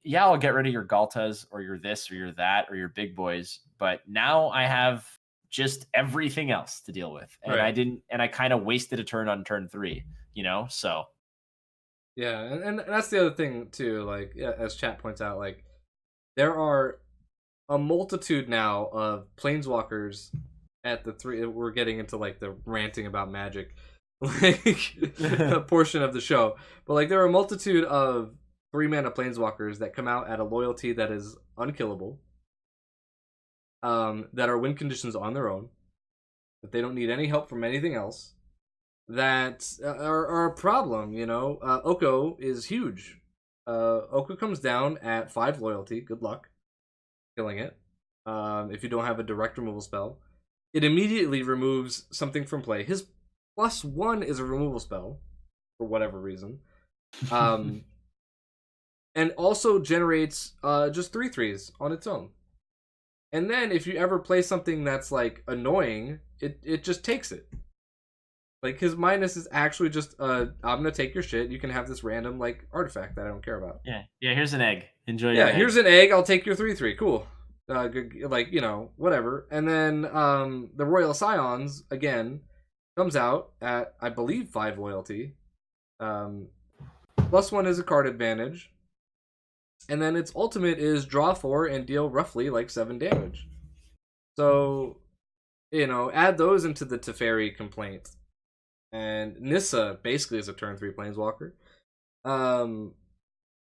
yeah, I'll get rid of your Galtas or your this or your that or your big boys, but now I have just everything else to deal with. And
Right.
I kind of wasted a turn on turn 3, you know? So,
Yeah, and that's the other thing too. Like, yeah, as chat points out, like there are a multitude now of planeswalkers at the three. We're getting into like the ranting about Magic, like a portion of the show. But like there are a multitude of 3-mana planeswalkers that come out at a loyalty that is unkillable. That are win conditions on their own. That they don't need any help from anything else. That are a problem. You know, Oko is huge. Oko comes down at 5 loyalty. Good luck killing it. If you don't have a direct removal spell, it immediately removes something from play. His +1 is a removal spell for whatever reason, and also generates just 3/3s on its own. And then if you ever play something that's like annoying, it just takes it. Like his minus is actually just I'm gonna take your shit. You can have this random like artifact that I don't care about.
yeah. Yeah, here's an egg. Enjoy your
Yeah,
egg.
here's an egg. I'll take your 3/3. Cool. Like whatever. And then the Royal Scions again comes out at I believe 5 loyalty. +1 is a card advantage, and then its ultimate is draw 4 and deal roughly like 7 damage. So add those into the Teferi complaint, and Nissa basically is a turn 3 planeswalker.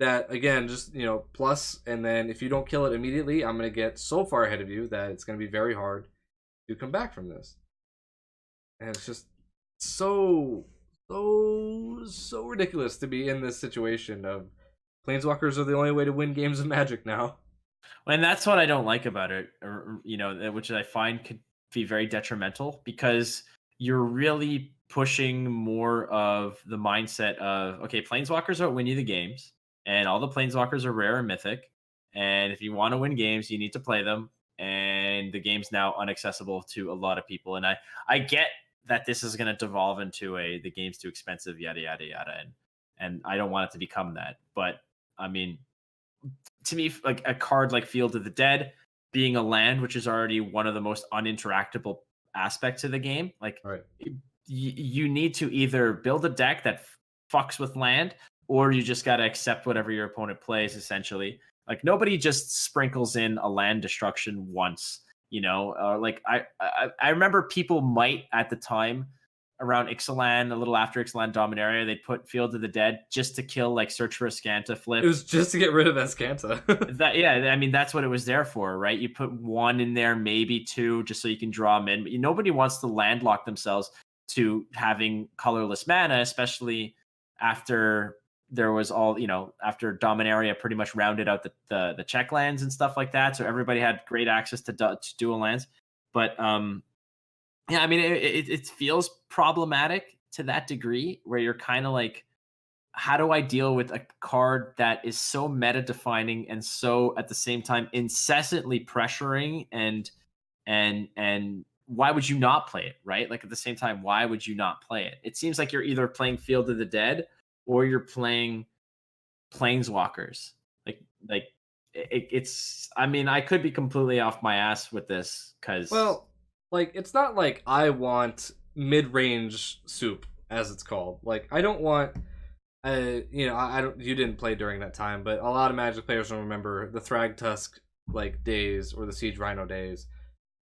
That again just plus, and then if you don't kill it immediately, I'm going to get so far ahead of you that it's going to be very hard to come back from this. And it's just so ridiculous to be in this situation of planeswalkers are the only way to win games of Magic now.
And that's what I don't like about it, or which I find could be very detrimental, because you're really pushing more of the mindset of, okay, planeswalkers are win you the games, and all the planeswalkers are rare and mythic, and if you want to win games, you need to play them, and the game's now inaccessible to a lot of people. And I get that this is going to devolve into the game's too expensive, yada yada yada, and I don't want it to become that, but I mean, to me, like a card like Field of the Dead being a land, which is already one of the most uninteractable aspects of the game, like
Right.
you need to either build a deck that fucks with land, or you just got to accept whatever your opponent plays, essentially. Like nobody just sprinkles in a land destruction once, like I remember people might at the time around Ixalan, a little after Ixalan Dominaria, they'd put Field of the Dead just to kill, like, Search for Ascanta flip.
It was just to get rid of Ascanta.
Yeah, I mean, that's what it was there for, right? You put 1 in there, maybe 2, just so you can draw them in. But nobody wants to landlock themselves to having colorless mana, especially after there was after Dominaria pretty much rounded out the check lands and stuff like that. So everybody had great access to dual lands. But yeah, I mean, it feels problematic to that degree, where you're kind of like, how do I deal with a card that is so meta defining and so at the same time incessantly pressuring, and why would you not play it, right? Like at the same time, why would you not play it? It seems like you're either playing Field of the Dead or you're playing Planeswalkers. Like it's. I mean, I could be completely off my ass with this because,
well, like it's not like I want mid-range soup, as it's called. Like I don't want I don't. You didn't play during that time, but a lot of Magic players will remember the Thragtusk like days or the Siege Rhino days.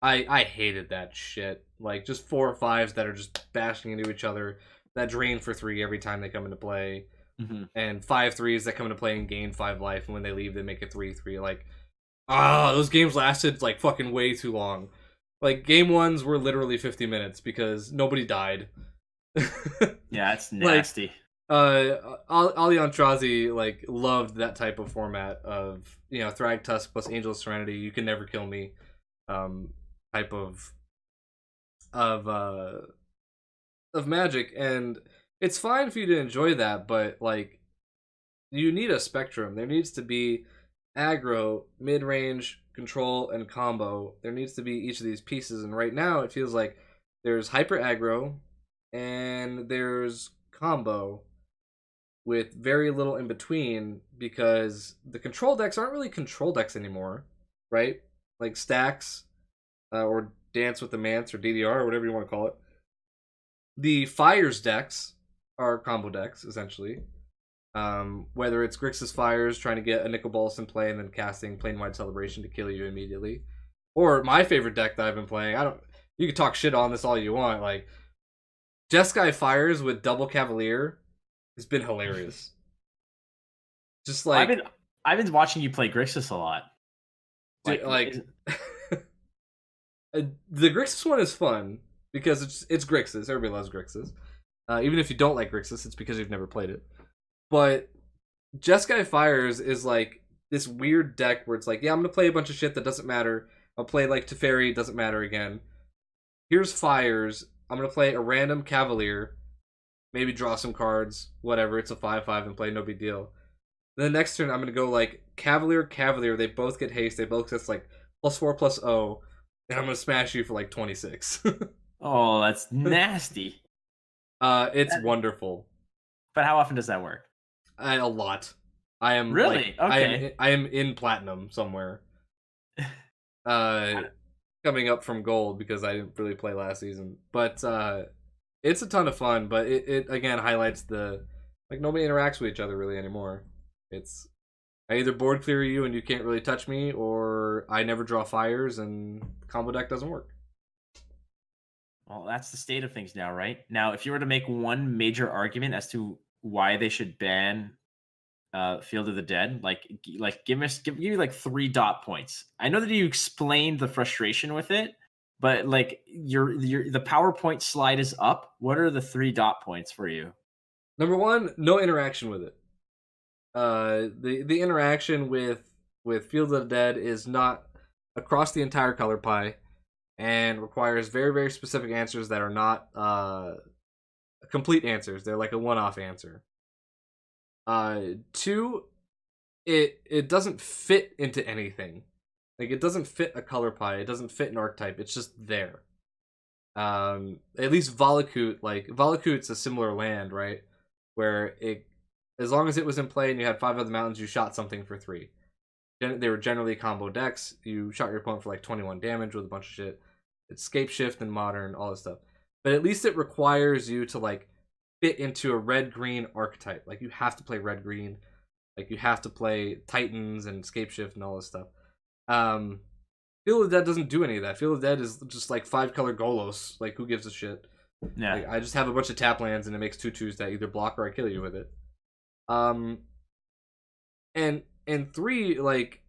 I hated that shit. Like just 4 or 5s that are just bashing into each other that drain for 3 every time they come into play, and 5/3s that come into play and gain 5 life, and when they leave they make it 3/3. Like those games lasted like fucking way too long. Like game 1s were literally 50 minutes because nobody died.
yeah, it's nasty.
Aliantrazi like loved that type of format of Thragtusk plus Angel of Serenity, you can never kill me, type of uh of Magic, and it's fine for you to enjoy that, but like you need a spectrum. There needs to be aggro, mid range, control, and combo. There needs to be each of these pieces, and right now it feels like there's hyper aggro and there's combo with very little in between because the control decks aren't really control decks anymore, right? Like Stacks or Dance with the Mance or DDR or whatever you want to call it. The Fires decks are combo decks, essentially. Whether it's Grixis Fires trying to get a Nicol Bolas in play and then casting Plain-Wide Celebration to kill you immediately. Or my favorite deck that I've been playing, you can talk shit on this all you want, like Jeskai Fires with double Cavalier has been hilarious. Just like
I've been watching you play Grixis a lot.
The Grixis one is fun because it's Grixis. Everybody loves Grixis. Even if you don't like Grixis, it's because you've never played it. But Jeskai Fires is like this weird deck where it's like, yeah, I'm gonna play a bunch of shit that doesn't matter. I'll play like Teferi, doesn't matter again. Here's Fires. I'm gonna play a random Cavalier, maybe draw some cards, whatever. It's a 5/5 and play, no big deal. Then the next turn, I'm gonna go like Cavalier. They both get haste. They both get like +4/+0, and I'm gonna smash you for like 26.
Oh, that's nasty.
It's wonderful.
But how often does that work?
A lot. I am
really okay.
I am in platinum somewhere. Coming up from gold because I didn't really play last season, but it's a ton of fun. But it again highlights the like nobody interacts with each other really anymore. It's I either board clear you and you can't really touch me, or I never draw fires and the combo deck doesn't work.
Well, that's the state of things now, right? Now, if you were to make one major argument as to why they should ban Field of the Dead, like give you like 3 dot points. I know that you explained the frustration with it, but like the PowerPoint slide is up. What are the 3 dot points for you?
Number 1, no interaction with it. The interaction with Field of the Dead is not across the entire color pie and requires very, very specific answers that are not complete answers. They're like a one-off answer. 2, it doesn't fit into anything. Like it doesn't fit a color pie. It doesn't fit an archetype. It's just there. At least Valakut, like Valakut's a similar land, right? Where as long as it was in play and you had 5 other mountains, you shot something for 3. They were generally combo decks. You shot your opponent for like 21 damage with a bunch of shit. It's Scape Shift and Modern, all this stuff. But at least it requires you to like fit into a red-green archetype. Like you have to play red-green. Like you have to play Titans and Scape Shift and all this stuff. Field of the Dead doesn't do any of that. Field of the Dead is just like 5-color Golos. Like who gives a shit?
Yeah.
Like, I just have a bunch of tap lands and it makes 2/2s that either block or I kill you with it. And 3, like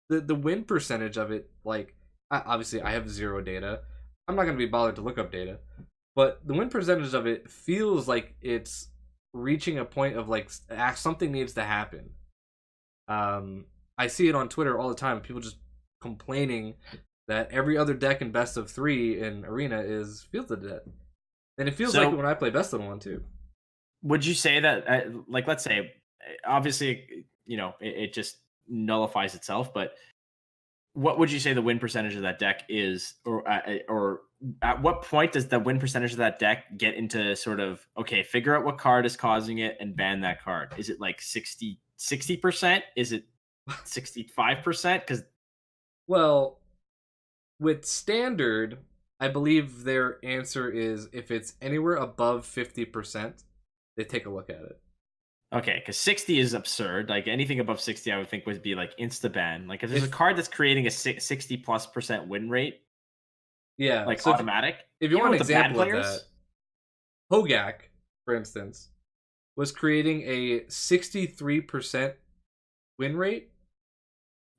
the win percentage of it, like obviously I have 0 data. I'm not gonna be bothered to look up data, but the win percentage of it feels like it's reaching a point of like something needs to happen. I see it on Twitter all the time. People just complaining that every other deck in best of 3 in Arena is Field of the Dead, and it feels like it when I play best of 1 too.
Would you say that, like, let's say, obviously, you know, it just nullifies itself, but what would you say the win percentage of that deck is, or at what point does the win percentage of that deck get into sort of, okay, figure out what card is causing it and ban that card? Is it like 60%? Is it 65%? Because,
well, with Standard, I believe their answer is if it's anywhere above 50%, they take a look at it.
Okay, because 60 is absurd. Like anything above 60, I would think would be like insta ban. Like if there's a card that's creating a 60+% win rate,
yeah,
like
so
automatic.
If you want an example of that, Hogak, for instance, was creating a 63% win rate,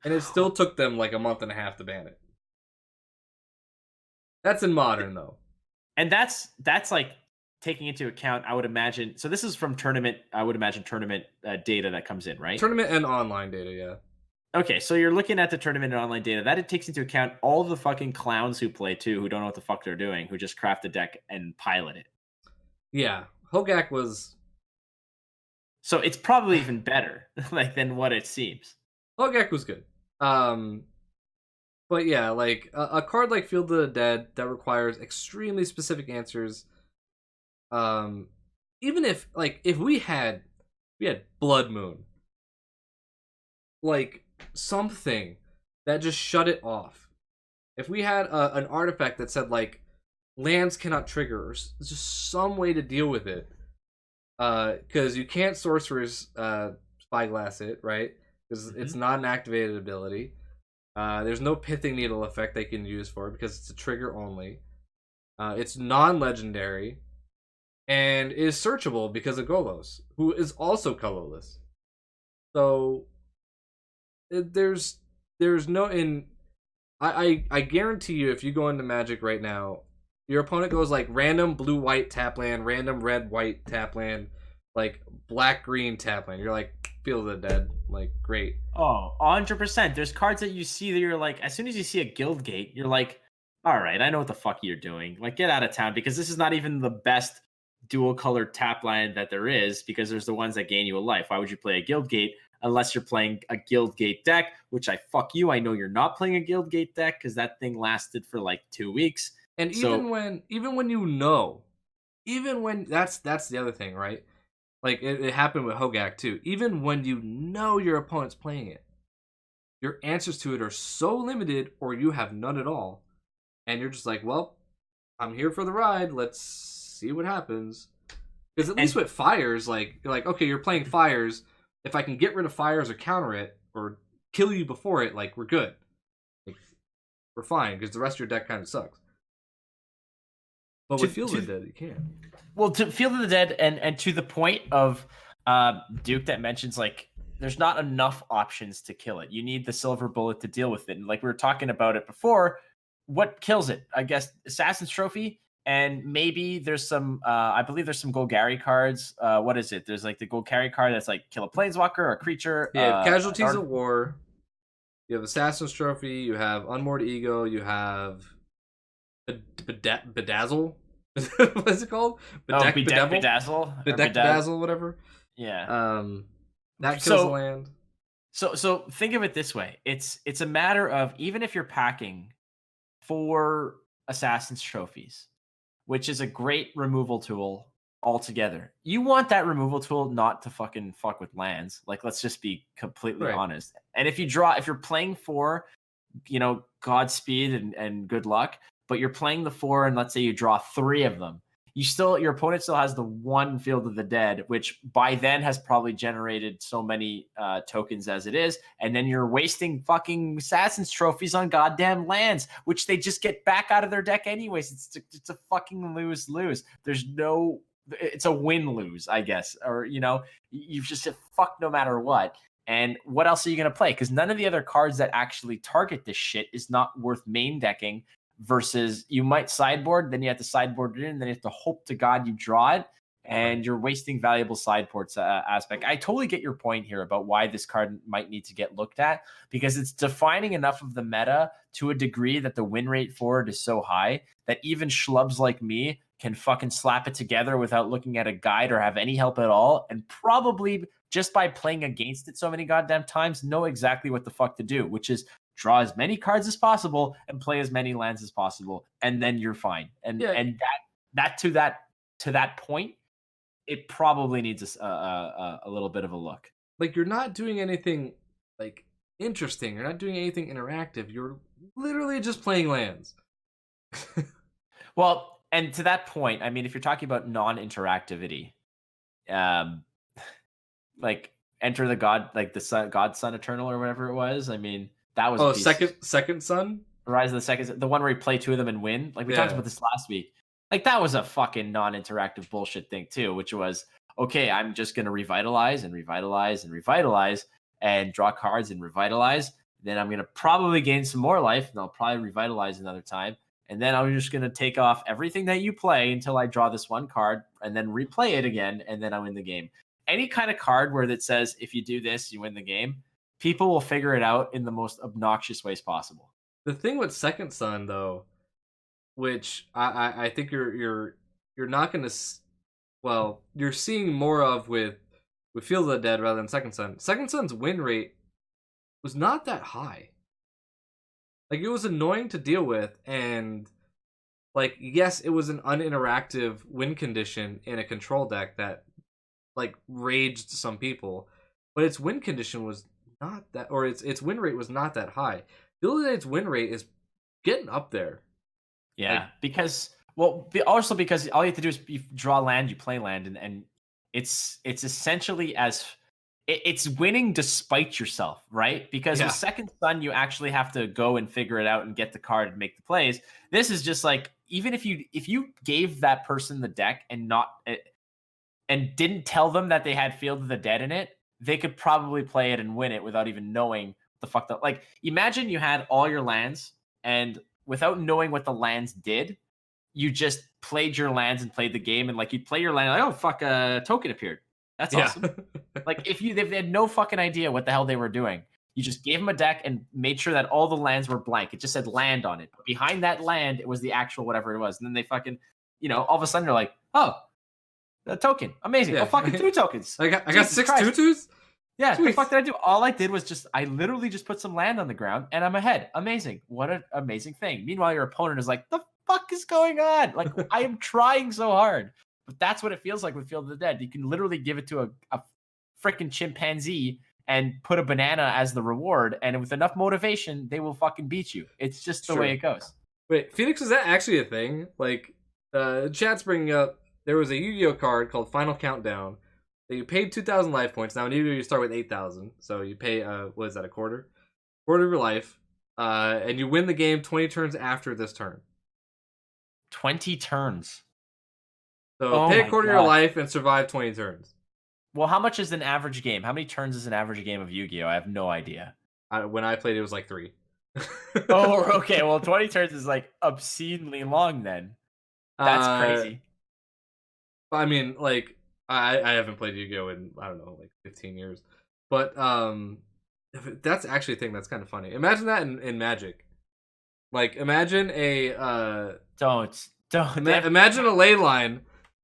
and it still took them like a month and a half to ban it. That's in Modern though,
and that's like taking into account, I would imagine. So this is from tournament. I would imagine tournament data that comes in, right?
Tournament and online data, yeah.
Okay, so you're looking at the tournament and online data. That it takes into account all the fucking clowns who play too, who don't know what the fuck they're doing, who just craft a deck and pilot it.
Yeah, Hogak was.
So it's probably even better, like than what it seems.
Hogak was good. But yeah, like a card like Field of the Dead that requires extremely specific answers. Even if we had We had Blood Moon. Like, something that just shut it off. If we had an artifact that said, like, lands cannot trigger, or just some way to deal with it. Because you can't Sorcerer's Spyglass it, right? Because it's not an activated ability. There's no Pithing Needle effect they can use for it because it's a trigger only. It's non-legendary, and is searchable because of Golos, who is also colorless. So there's no in. I guarantee you, if you go into Magic right now, your opponent goes like random blue white tap land, random red white tap land, like black green tap land. You're like, Field of the Dead, like great.
Oh, 100%. There's cards that you see that you're like, as soon as you see a Guild Gate, you're like, all right, I know what the fuck you're doing. Like, get out of town, because this is not even the best dual colored tap land that there is, because there's the ones that gain you a life. Why would you play a Guild Gate unless you're playing a Guild Gate deck, which I fuck you. I know you're not playing a Guild Gate deck because that thing lasted for like 2 weeks.
And even when you know, even when that's the other thing, right? Like it happened with Hogak too. Even when you know your opponent's playing it, your answers to it are so limited, or you have none at all, and you're just like, well, I'm here for the ride. Let's see what happens. Because at least with fires, like you're like, okay, you're playing fires. If I can get rid of fires or counter it or kill you before it, like we're good. Like, we're fine because the rest of your deck kind of sucks. But with Field of the Dead, you can't.
Well, to Field of the Dead, and to the point of Duke that mentions, like, there's not enough options to kill it. You need the silver bullet to deal with it. And like we were talking about it before, what kills it? I guess Assassin's Trophy, and maybe there's some, I believe there's some Golgari cards. What is it? There's like the Golgari card that's like kill a Planeswalker or a creature.
Yeah, Casualties of War. You have Assassin's Trophy. You have Unmoored Ego. You have Bedazzle. What's it called? Bedazzle, whatever.
Yeah.
That kills the land.
So think of it this way. It's a matter of, even if you're packing 4 Assassin's Trophies, which is a great removal tool altogether, you want that removal tool not to fucking fuck with lands. Like, let's just be completely honest. And if you're playing 4, Godspeed and good luck, but you're playing the 4 and let's say you draw 3 of them, your opponent still has the 1 Field of the Dead, which by then has probably generated so many tokens as it is, and then you're wasting fucking Assassin's Trophies on goddamn lands, which they just get back out of their deck anyways. It's a fucking lose-lose. It's a win-lose, I guess, or you just fuck no matter what. And what else are you going to play? Because none of the other cards that actually target this shit is not worth main decking, versus you might sideboard, then you have to sideboard it in, then you have to hope to God you draw it, and you're wasting valuable sideboards aspect. I totally get your point here about why this card might need to get looked at, because it's defining enough of the meta to a degree that the win rate for it is so high that even schlubs like me can fucking slap it together without looking at a guide or have any help at all, and probably just by playing against it so many goddamn times know exactly what the fuck to do, which is draw as many cards as possible and play as many lands as possible, and then you're fine. And to that point, it probably needs a little bit of a look.
Like, you're not doing anything like interesting. You're not doing anything interactive. You're literally just playing lands.
Well, and to that point, I mean, if you're talking about non-interactivity, like Enter the God, like the God Son Eternal or whatever it was. I mean, that was
second Son?
Rise of the Second, the one where you play 2 of them and win. Like we talked about this last week. Like that was a fucking non-interactive bullshit thing too, which was, okay, I'm just gonna revitalize and revitalize and revitalize and draw cards and revitalize. Then I'm gonna probably gain some more life, and I'll probably revitalize another time. And then I'm just gonna take off everything that you play until I draw this one card, and then replay it again, and then I win the game. Any kind of card where that says if you do this, you win the game, people will figure it out in the most obnoxious ways possible.
The thing with Second Son, though, which I think you're not going to, well, you're seeing more of with Field of the Dead rather than Second Son. Second Son's win rate was not that high. Like, it was annoying to deal with, and like, yes, it was an uninteractive win condition in a control deck that like raged some people, but its win condition was not that, or its win rate was not that high. Field of the Night's win rate is getting up there.
Yeah,
Like,
because also because all you have to do is you draw land, you play land, and it's essentially it's winning despite yourself, right? Because with
yeah,
Second Son, you actually have to go and figure it out and get the card and make the plays. This is just like even if you gave that person the deck and not and didn't tell them that they had Field of the Dead in it, they could probably play it and win it without even knowing the fuck that. Like, imagine you had all your lands, and without knowing what the lands did, you just played your lands and played the game, and like you'd play your land, like, oh fuck, a token appeared. That's
yeah,
awesome. Like if they had no fucking idea what the hell they were doing, you just gave them a deck and made sure that all the lands were blank. It just said land on it. But behind that land, it was the actual whatever it was, and then they fucking, all of a sudden they're like, oh, a token. Amazing. Oh,
yeah.
fucking 2 tokens.
I got
Jesus
6
Christ.
tutus.
Yeah, the
Sweet.
fuck did I do? All I did was I literally just put some land on the ground and I'm ahead. Amazing. What an amazing thing. Meanwhile, your opponent is like, the fuck is going on? Like, I am trying so hard. But that's what it feels like with Field of the Dead. You can literally give it to a freaking chimpanzee and put a banana as the reward. And with enough motivation, they will fucking beat you. It's just the way it goes.
Wait, Phoenix, is that actually a thing? Like, chat's bringing up, there was a Yu-Gi-Oh card called Final Countdown that you paid 2,000 life points. Now in Yu-Gi-Oh you start with 8,000, so you pay what is that, a quarter of your life, and you win the game 20 turns after this turn.
20 turns.
So pay a quarter of your life and survive 20 turns.
Well, how much is an average game? How many turns is an average game of Yu-Gi-Oh? I have no idea.
When I played, it was like 3.
Oh, okay. Well, 20 turns is like obscenely long then. That's crazy.
I mean, like, I haven't played Yu-Gi-Oh in, I don't know, like 15 years. But that's actually a thing that's kind of funny. Imagine that in Magic. Like, imagine a
Don't.
Imagine a ley line.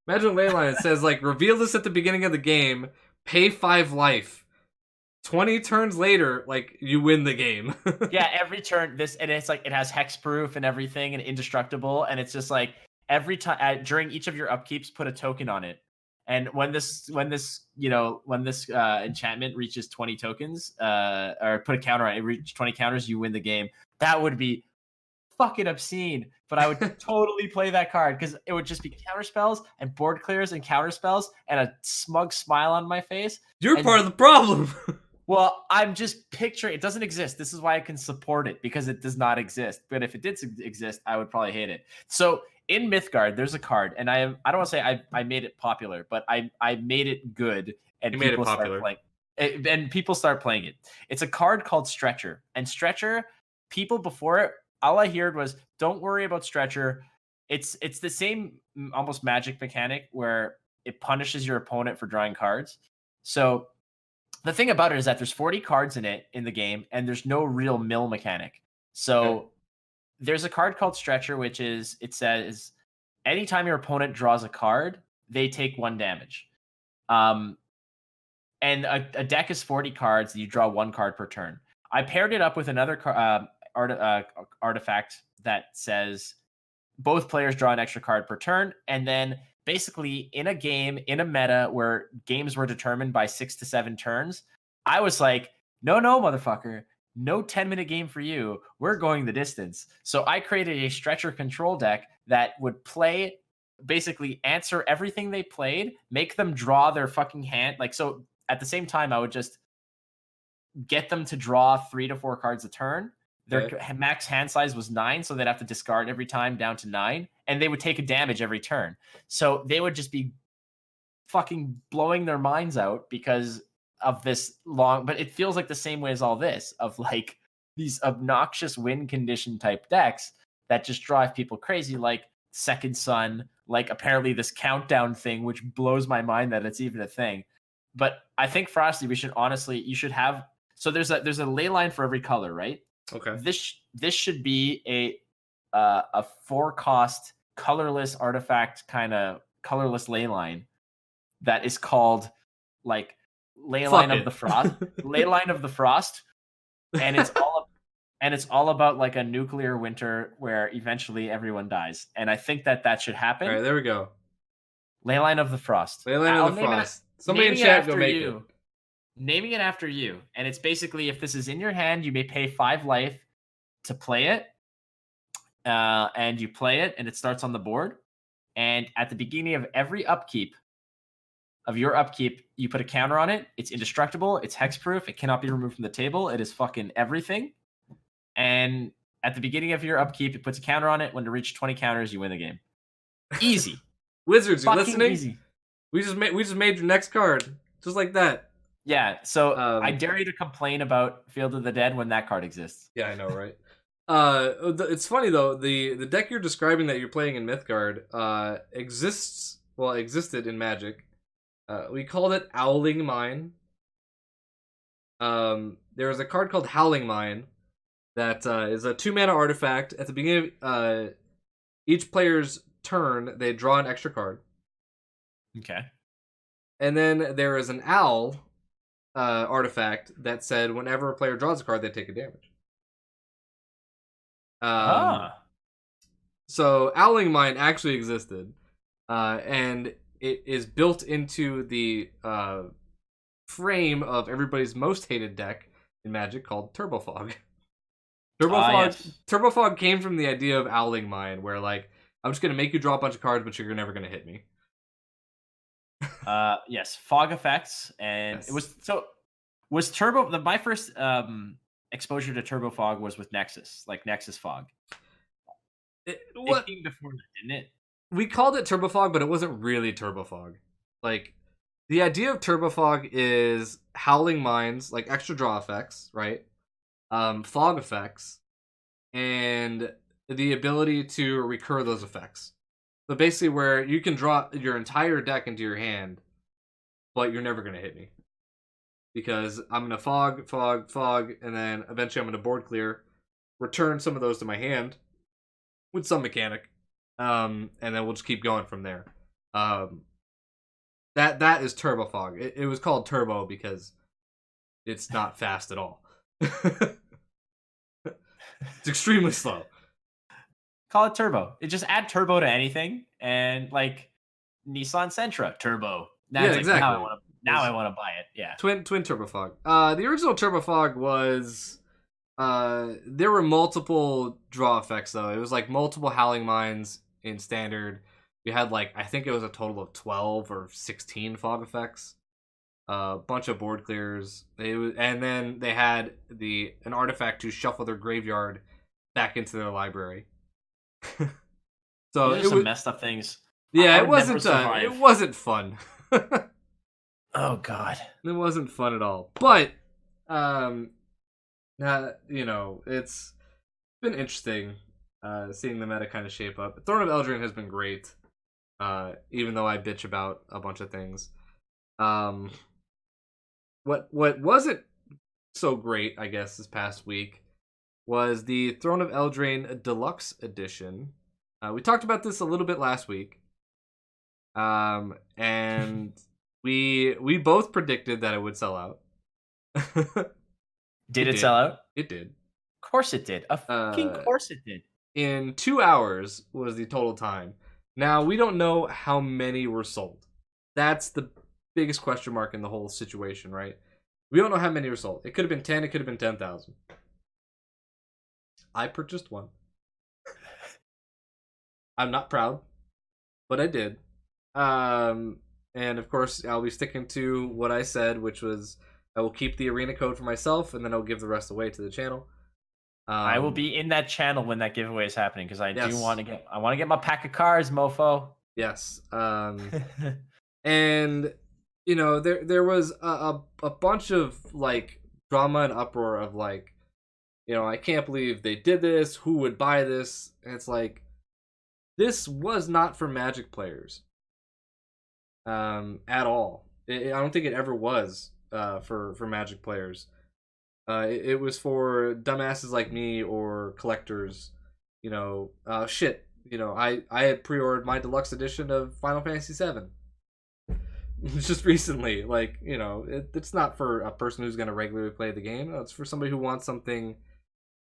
Imagine a ley line that says, like, reveal this at the beginning of the game, pay 5 life. 20 turns later, like, you win the game.
Yeah, every turn and it's like it has hexproof and everything and indestructible, and it's just like every time during each of your upkeeps, put a token on it. And when this enchantment reaches 20 tokens, or put a counter on it, reach 20 counters, you win the game. That would be fucking obscene, but I would totally play that card because it would just be counter spells and board clears and counter spells and a smug smile on my face.
You're part of the problem.
Well, I'm just picturing it doesn't exist. This is why I can support it, because it does not exist. But if it did exist, I would probably hate it. So in Mythgard, there's a card, and I don't want to say I made it popular, but I made it good, and
you made it popular.
And people start playing it. It's a card called Stretcher, and Stretcher, people before it, all I heard was, "Don't worry about Stretcher. It's the same almost magic mechanic where it punishes your opponent for drawing cards." So the thing about it is that there's 40 cards in the game, and there's no real mill mechanic. So there's a card called Stretcher, which is, it says, anytime your opponent draws a card, they take 1 damage. And a deck is 40 cards, you draw 1 card per turn. I paired it up with another artifact that says both players draw an extra card per turn, and then basically in a game, in a meta where games were determined by 6 to 7 turns, I was like, no, motherfucker, no 10-minute game for you. We're going the distance. So I created a Stretcher control deck that would basically answer everything they played, make them draw their fucking hand. Like, so at the same time, I would just get them to draw 3 to 4 cards a turn. Their max hand size was 9, so they'd have to discard every time down to 9, and they would take a damage every turn. So they would just be fucking blowing their minds out because of this long, but it feels like the same way as all this, of like these obnoxious win condition type decks that just drive people crazy, like Second Son, like apparently this countdown thing, which blows my mind that it's even a thing. But I think, Frosty, you should have, so there's a ley line for every color, right?
Okay.
This should be a 4-cost colorless artifact, kind of colorless ley line that is called like ley line of the frost, ley line of the frost, and it's all about like a nuclear winter where eventually everyone dies. And I think that should happen.
All right, there we go.
Ley line of the frost.
Ley line of the frost. Somebody in chat go make it.
Naming it after you, and it's basically if this is in your hand, you may pay 5 life to play it, and you play it, and it starts on the board. And at the beginning of every upkeep of your upkeep, you put a counter on it. It's indestructible. It's hexproof. It cannot be removed from the table. It is fucking everything. And at the beginning of your upkeep, it puts a counter on it. When you reach 20 counters, you win the game. Easy.
Wizards, you
Fucking
listening?
easy.
We just made your next card just like that.
Yeah. So I dare you to complain about Field of the Dead when that card exists.
Yeah, I know, right? It's funny though. The deck you're describing that you're playing in Mythgard existed in Magic. We called it Owling Mine. There was a card called Howling Mine that is a 2-mana artifact. At the beginning of each player's turn, they draw an extra card.
Okay.
And then there is an owl artifact that said whenever a player draws a card, they take a damage. So Owling Mine actually existed, and it is built into the frame of everybody's most hated deck in Magic called Turbo Fog. Turbo Fog came from the idea of Owling Mine, where like I'm just gonna make you draw a bunch of cards, but you're never gonna hit me.
Yes, fog effects, and
Yes.
it was Turbo. My first exposure to Turbo Fog was with Nexus, like Nexus Fog. It came before that, didn't it?
We called it Turbo Fog, but it wasn't really Turbo Fog. Like, the idea of Turbo Fog is Howling Mines, like extra draw effects, right? Fog effects, and the ability to recur those effects. So basically where you can draw your entire deck into your hand, but you're never going to hit me. Because I'm going to fog, and then eventually I'm going to board clear, return some of those to my hand with some mechanic, and then we'll just keep going from there. That is Turbo Fog. It was called Turbo because it's not fast at all. It's extremely slow.
Call it Turbo. It just add Turbo to anything, and like Nissan Sentra Turbo. Now
Yeah, exactly.
I want to buy it. Yeah.
Twin Turbo Fog. The original Turbo Fog was there were multiple draw effects though. It was like multiple Howling Mines in standard. We had like I think it was a total of 12 or 16 fog effects. A bunch of board clears. And then they had an artifact to shuffle their graveyard back into their library. So
These are some messed up things.
Yeah, it wasn't fun.
Oh god.
It wasn't fun at all. But it's been interesting seeing the meta kind of shape up. Throne of Eldraine has been great. Even though I bitch about a bunch of things. What wasn't so great, I guess, this past week was the Throne of Eldraine Deluxe Edition. We talked about this a little bit last week. And we both predicted that it would sell out.
Did it sell out?
It did.
Of course it did. Of fucking course it did.
In 2 hours was the total time. Now, we don't know how many were sold. That's the biggest question mark in the whole situation, right? We don't know how many were sold. It could have been 10, it could have been 10,000. I purchased one. I'm not proud, but I did. And of course, I'll be sticking to what I said, which was I will keep the arena code for myself, and then I'll give the rest away to the channel.
I will be in that channel when that giveaway is happening because I do want to get my pack of cards, mofo.
Yes. And you know, there was a bunch of like drama and uproar of like, you know, I can't believe they did this. Who would buy this? And it's like, this was not for Magic players. At all. I don't think it ever was for Magic players. It was for dumbasses like me or collectors. You know, you know, I had pre-ordered my deluxe edition of Final Fantasy VII just recently. Like, you know, it's not for a person who's going to regularly play the game. It's for somebody who wants something,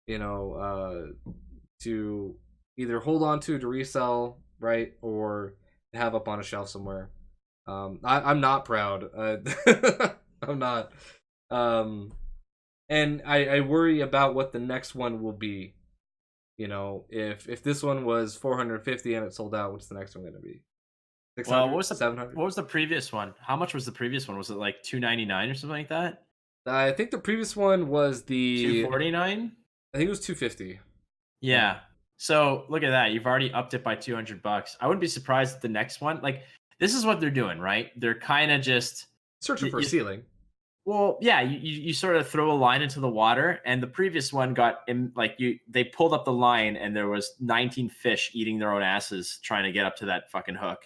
you know, to either hold on to resell, right, or have up on a shelf somewhere. I'm not proud. I'm not. Um, and I worry about what the next one will be. You know, if this one was 450 and it sold out, what's the next one gonna be?
Well,
600, 700?
what was the previous one? How much was the previous one? Was it like 299 or something like that?
I think the previous one was the.
249?
I think it was 250. Yeah.
Yeah. So look at that. You've already upped it by $200. I wouldn't be surprised if the next one, like, this is what they're doing, right? They're kind of just
Searching for a ceiling.
well, yeah, you sort of throw a line into the water, and the previous one got in, like, they pulled up the line, and there was 19 fish eating their own asses trying to get up to that fucking hook.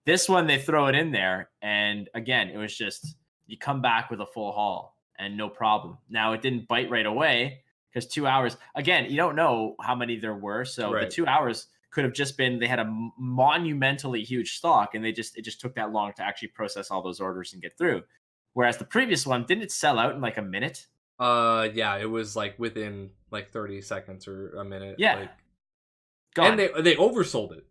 This one, they throw it in there, and again, it was just you come back with a full haul and no problem. Now it didn't bite right away because 2 hours. Again, you don't know how many there were, so the
Right.
2 hours could have just been they had a monumentally huge stock, and it just took that long to actually process all those orders and get through. Whereas the previous one, didn't it sell out in like a minute?
Yeah, it was like within like 30 seconds or a minute.
Yeah,
Like,
gone.
and they oversold it.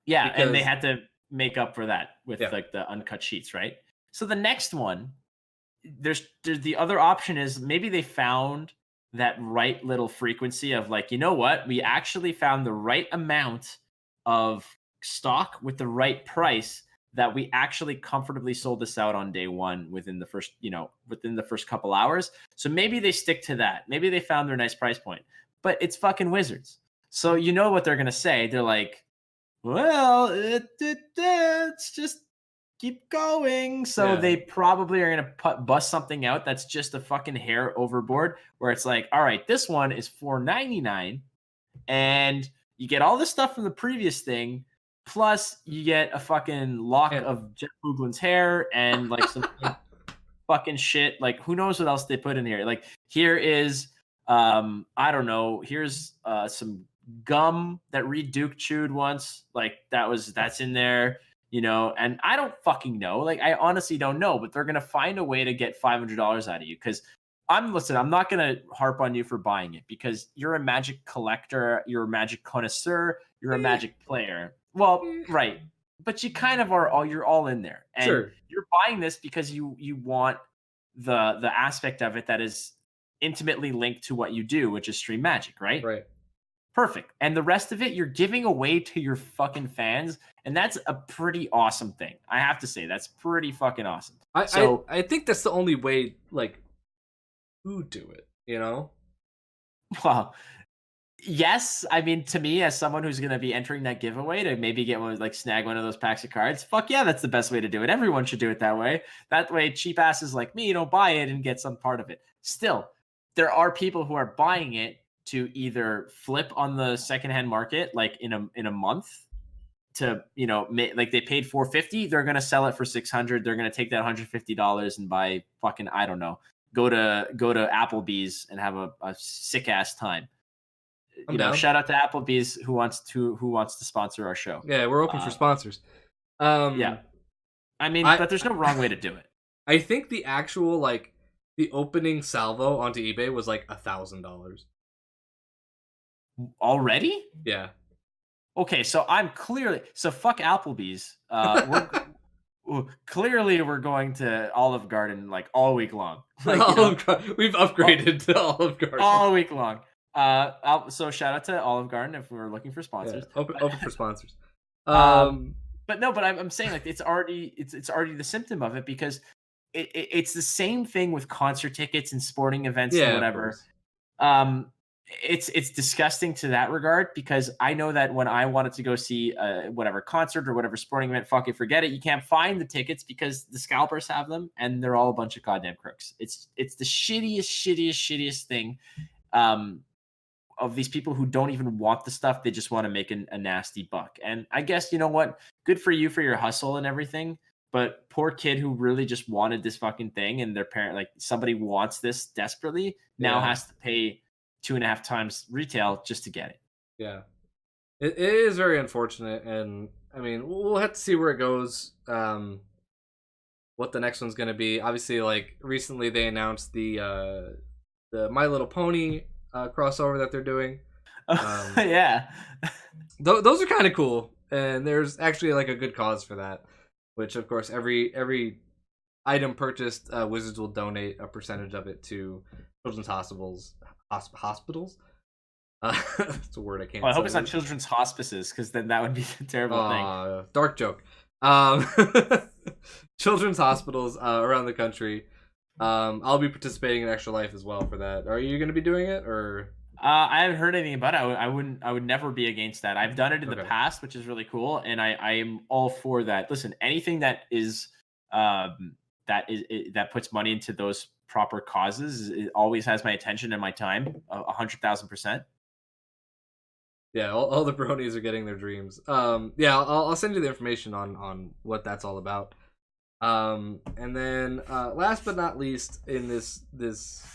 Yeah,
Because,
and they had to make up for that with
yeah.
like the uncut sheets, right? So the next one, there's the other option is maybe they found that right little frequency of like, you know what? We actually found the right amount of stock with the right price that we actually comfortably sold this out on day one within the first, within the first couple hours. So maybe they stick to that. Maybe they found their nice price point. But it's fucking Wizards. So you know what they're gonna say. They're like, well, it's just keep going. So
Yeah.
they probably are going to bust something out that's just a fucking hair overboard, where it's like, all right, this one is $4.99, and you get all this stuff from the previous thing, plus you get a fucking lock of Jeff Hoogland's hair and like some fucking shit. Like, who knows what else they put in here? Like, here is I don't know. Here's some gum that Reed Duke chewed once. Like, that's in there, and I don't fucking know. Like, I honestly don't know, but they're gonna find a way to get $500 out of you because I'm not gonna harp on you for buying it because you're a Magic collector, you're a Magic connoisseur, you're a Magic player. Well, right. But you kind of you're all in there. And
Sure.
You're buying this because you want the aspect of it that is intimately linked to what you do, which is stream Magic, right?
Right.
Perfect. And the rest of it, you're giving away to your fucking fans, and that's a pretty awesome thing. I have to say, that's pretty fucking awesome.
I think that's the only way, like, to do it,
Well, yes. I mean, to me, as someone who's going to be entering that giveaway to maybe get one, like snag one of those packs of cards, fuck yeah, that's the best way to do it. Everyone should do it that way. That way, cheap asses like me don't buy it and get some part of it. Still, there are people who are buying it to either flip on the secondhand market, like in a month, to like they paid $450, they're gonna sell it for $600. They're gonna take that $150 and buy fucking, I don't know, go to Applebee's and have a sick ass time. Shout out to Applebee's who wants to sponsor our show.
Yeah, we're open for sponsors.
Yeah, I mean, but there's no wrong way to do it.
I think the actual the opening salvo onto eBay was like $1,000
already.
Yeah.
Okay, so fuck Applebee's. Clearly we're going to Olive Garden like all week long.
We've upgraded to Olive Garden
all week long. So shout out to Olive Garden if we're looking for sponsors.
Yeah, open for sponsors.
But I'm saying like it's already the symptom of it because it's the same thing with concert tickets and sporting events and whatever. It's disgusting to that regard because I know that when I wanted to go see whatever concert or whatever sporting event, fucking forget it. You can't find the tickets because the scalpers have them and they're all a bunch of goddamn crooks. It's the shittiest thing. Of these people who don't even want the stuff, they just want to make a nasty buck. And I guess, you know what? Good for you for your hustle and everything. But poor kid who really just wanted this fucking thing and their parent, like somebody wants this desperately, now has to pay 2.5 times retail just to get it.
Yeah. It is very unfortunate. And I mean, we'll have to see where it goes. What the next one's going to be. Obviously, like recently they announced the My Little Pony crossover that they're doing.
Yeah.
Those are kind of cool, and there's actually like a good cause for that. which of course every item purchased, Wizards will donate a percentage of it to children's hospitals. Hospitals. That's a word I can't
Well, I
say.
hope it's not children's hospices, because then that would be a terrible thing.
Dark joke. Um, children's hospitals around the country. I'll be participating in Extra Life as well for that. Are you going to be doing it, or?
I haven't heard anything about it. I would never be against that. I've done it in the
Okay.
past, which is really cool, and I am all for that. Listen, anything that is that puts money into those proper causes, it always has my attention and my time, 100,000%.
Yeah, all the bronies are getting their dreams. Yeah, I'll send you the information on what that's all about. And then last but not least, in this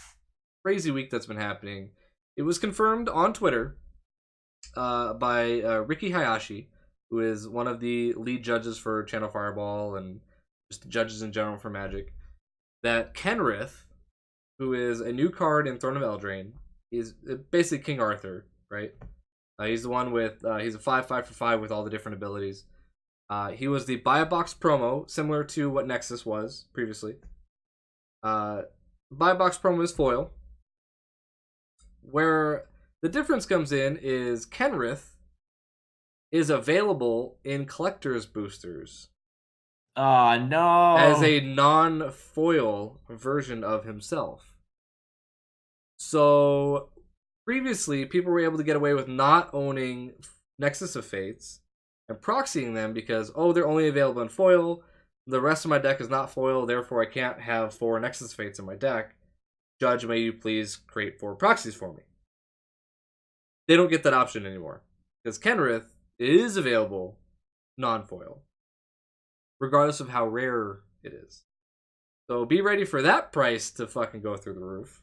crazy week that's been happening, it was confirmed on Twitter by Ricky Hayashi, who is one of the lead judges for Channel Fireball and just judges in general for Magic, that Kenrith, who is a new card in Throne of Eldraine, is basically King Arthur, right? He's the one with he's a 5/5 for 5 with all the different abilities. He was the buy a box promo, similar to what Nexus was previously. Buy a box promo is foil. Where the difference comes in is Kenrith is available in collector's boosters.
Oh no!
As a non-foil version of himself. So previously, people were able to get away with not owning Nexus of Fates and proxying them because, oh, they're only available in foil. The rest of my deck is not foil, therefore I can't have 4 Nexus of Fates in my deck. Judge, may you please create 4 proxies for me. They don't get that option anymore because Kenrith is available non-foil, regardless of how rare it is. So be ready for that price to fucking go through the roof.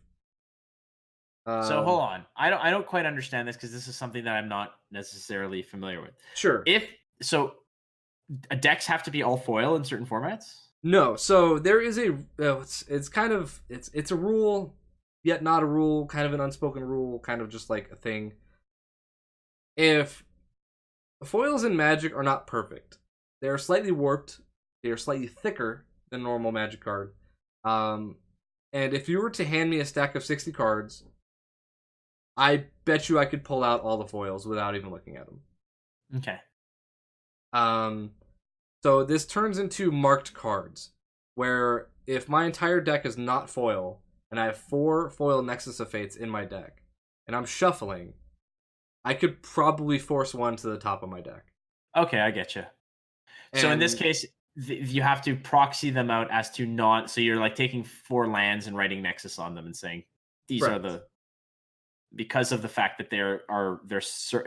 So hold on, I don't quite understand this because this is something that I'm not necessarily familiar with.
Sure.
If so, decks have to be all foil in certain formats.
No, so there is a it's kind of it's a rule, yet not a rule, kind of an unspoken rule, kind of just like a thing. If foils in Magic are not perfect, they are slightly warped, they are slightly thicker than normal Magic card. And if you were to hand me a stack of 60 cards, I bet you I could pull out all the foils without even looking at them.
Okay.
So this turns into marked cards, where if my entire deck is not foil, and I have 4 foil Nexus of Fates in my deck, and I'm shuffling, I could probably force one to the top of my deck.
Okay, I get you. So in this case, you have to proxy them out as to not. So you're like taking 4 lands and writing Nexus on them and saying these are the, because of the fact that they're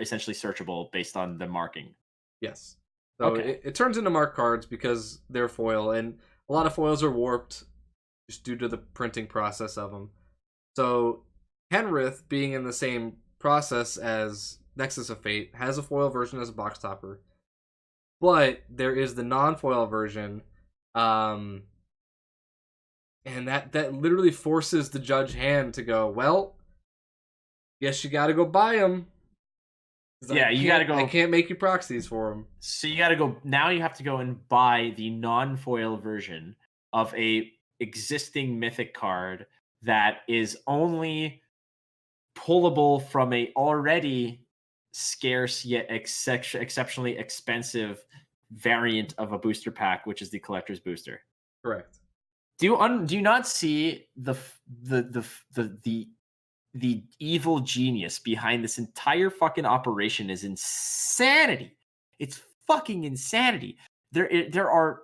essentially searchable based on the marking.
Yes. So
okay.
it turns into mark cards because they're foil, and a lot of foils are warped just due to the printing process of them. So Kenrith, being in the same process as Nexus of Fate, has a foil version as a box topper, but there is the non-foil version, and that literally forces the judge hand to go, well, guess you gotta go buy them.
Yeah, you gotta go.
I can't make you proxies for them.
So you gotta go. Now you have to go and buy the non-foil version of a existing mythic card that is only pullable from a already scarce yet exceptionally expensive variant of a booster pack, which is the collector's booster.
Correct.
Do you not see the evil genius behind this entire fucking operation is insanity? It's fucking insanity. There are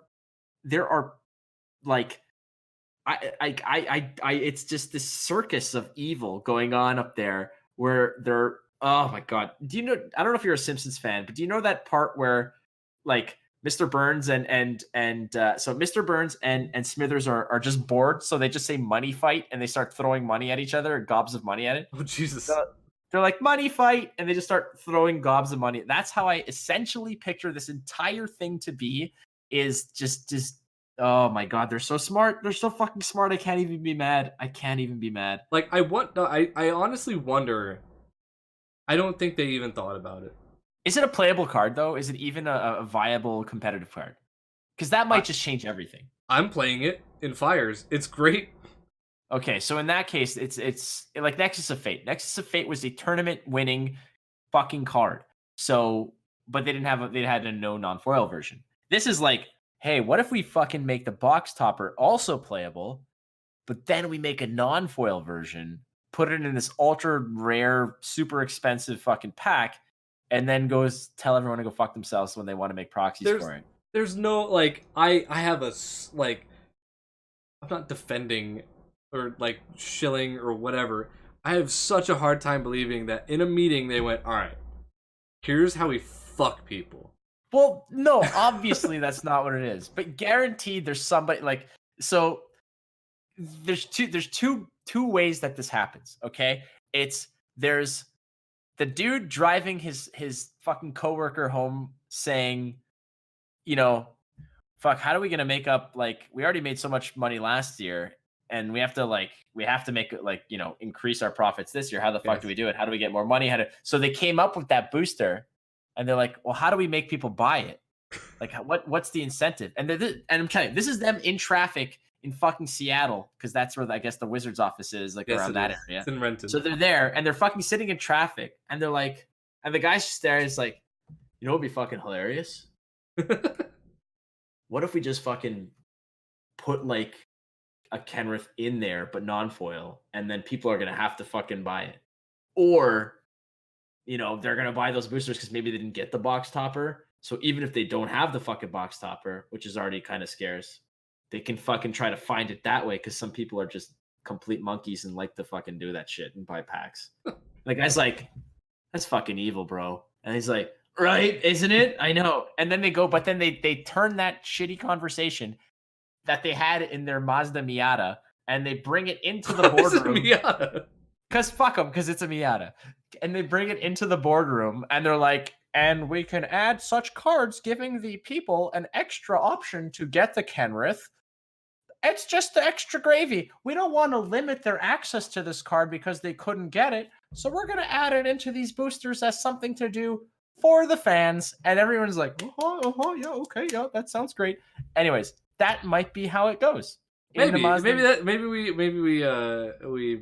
like it's just this circus of evil going on up there where they're, oh my god. Do you know, I don't know if you're a Simpsons fan, but do you know that part where like Mr. Burns and so Mr. Burns and Smithers are just bored, so they just say money fight and they start throwing money at each other, gobs of money at it.
Oh Jesus.
So they're like money fight and they just start throwing gobs of money. That's how I essentially picture this entire thing to be, is just oh my god, they're so smart. They're so fucking smart. I can't even be mad. Like
I honestly wonder. I don't think they even thought about it.
Is it a playable card though? Is it even a viable competitive card? Because that might just change everything.
I'm playing it in Fires. It's great.
Okay, so in that case, it's like Nexus of Fate. Nexus of Fate was a tournament winning fucking card. So, but they had a no non-foil version. This is like, hey, what if we fucking make the box topper also playable, but then we make a non-foil version, put it in this ultra rare, super expensive fucking pack, and then tell everyone to go fuck themselves when they want to make proxies for it.
There's no like I have a like I'm not defending or like shilling or whatever. I have such a hard time believing that in a meeting they went, all right, here's how we fuck people.
Well, no, obviously that's not what it is. But guaranteed there's somebody like so there's two ways that this happens, okay? There's the dude driving his fucking coworker home saying, you know, fuck, how are we gonna make up, like, we already made so much money last year and we have to make it, like, you know, increase our profits this year. How the fuck do we do it? How do we get more money? So they came up with that booster and they're like, well, how do we make people buy it? Like, what's the incentive? And I'm telling you, this is them in traffic in fucking Seattle, because that's where I guess the Wizards office is, like, around that area.
It's in Renton.
So they're there and they're fucking sitting in traffic and they're like, and the guy's just there, is like, you know what'd be fucking hilarious? What if we just fucking put like a Kenrith in there but non-foil, and then people are gonna have to fucking buy it, or, you know, they're gonna buy those boosters because maybe they didn't get the box topper. So even if they don't have the fucking box topper, which is already kind of scarce, they can fucking try to find it that way, because some people are just complete monkeys and like to fucking do that shit and buy packs. The guy's like, that's fucking evil, bro. And he's like, right, isn't it? I know. And then they turn that shitty conversation that they had in their Mazda Miata and they bring it into the boardroom. Because fuck them, because it's a Miata. And they bring it into the boardroom and they're like, and we can add such cards giving the people an extra option to get the Kenrith. It's just the extra gravy. We don't want to limit their access to this card because they couldn't get it. So we're going to add it into these boosters as something to do for the fans. And everyone's like, yeah, okay, yeah, that sounds great. Anyways, that might be how it goes.
Maybe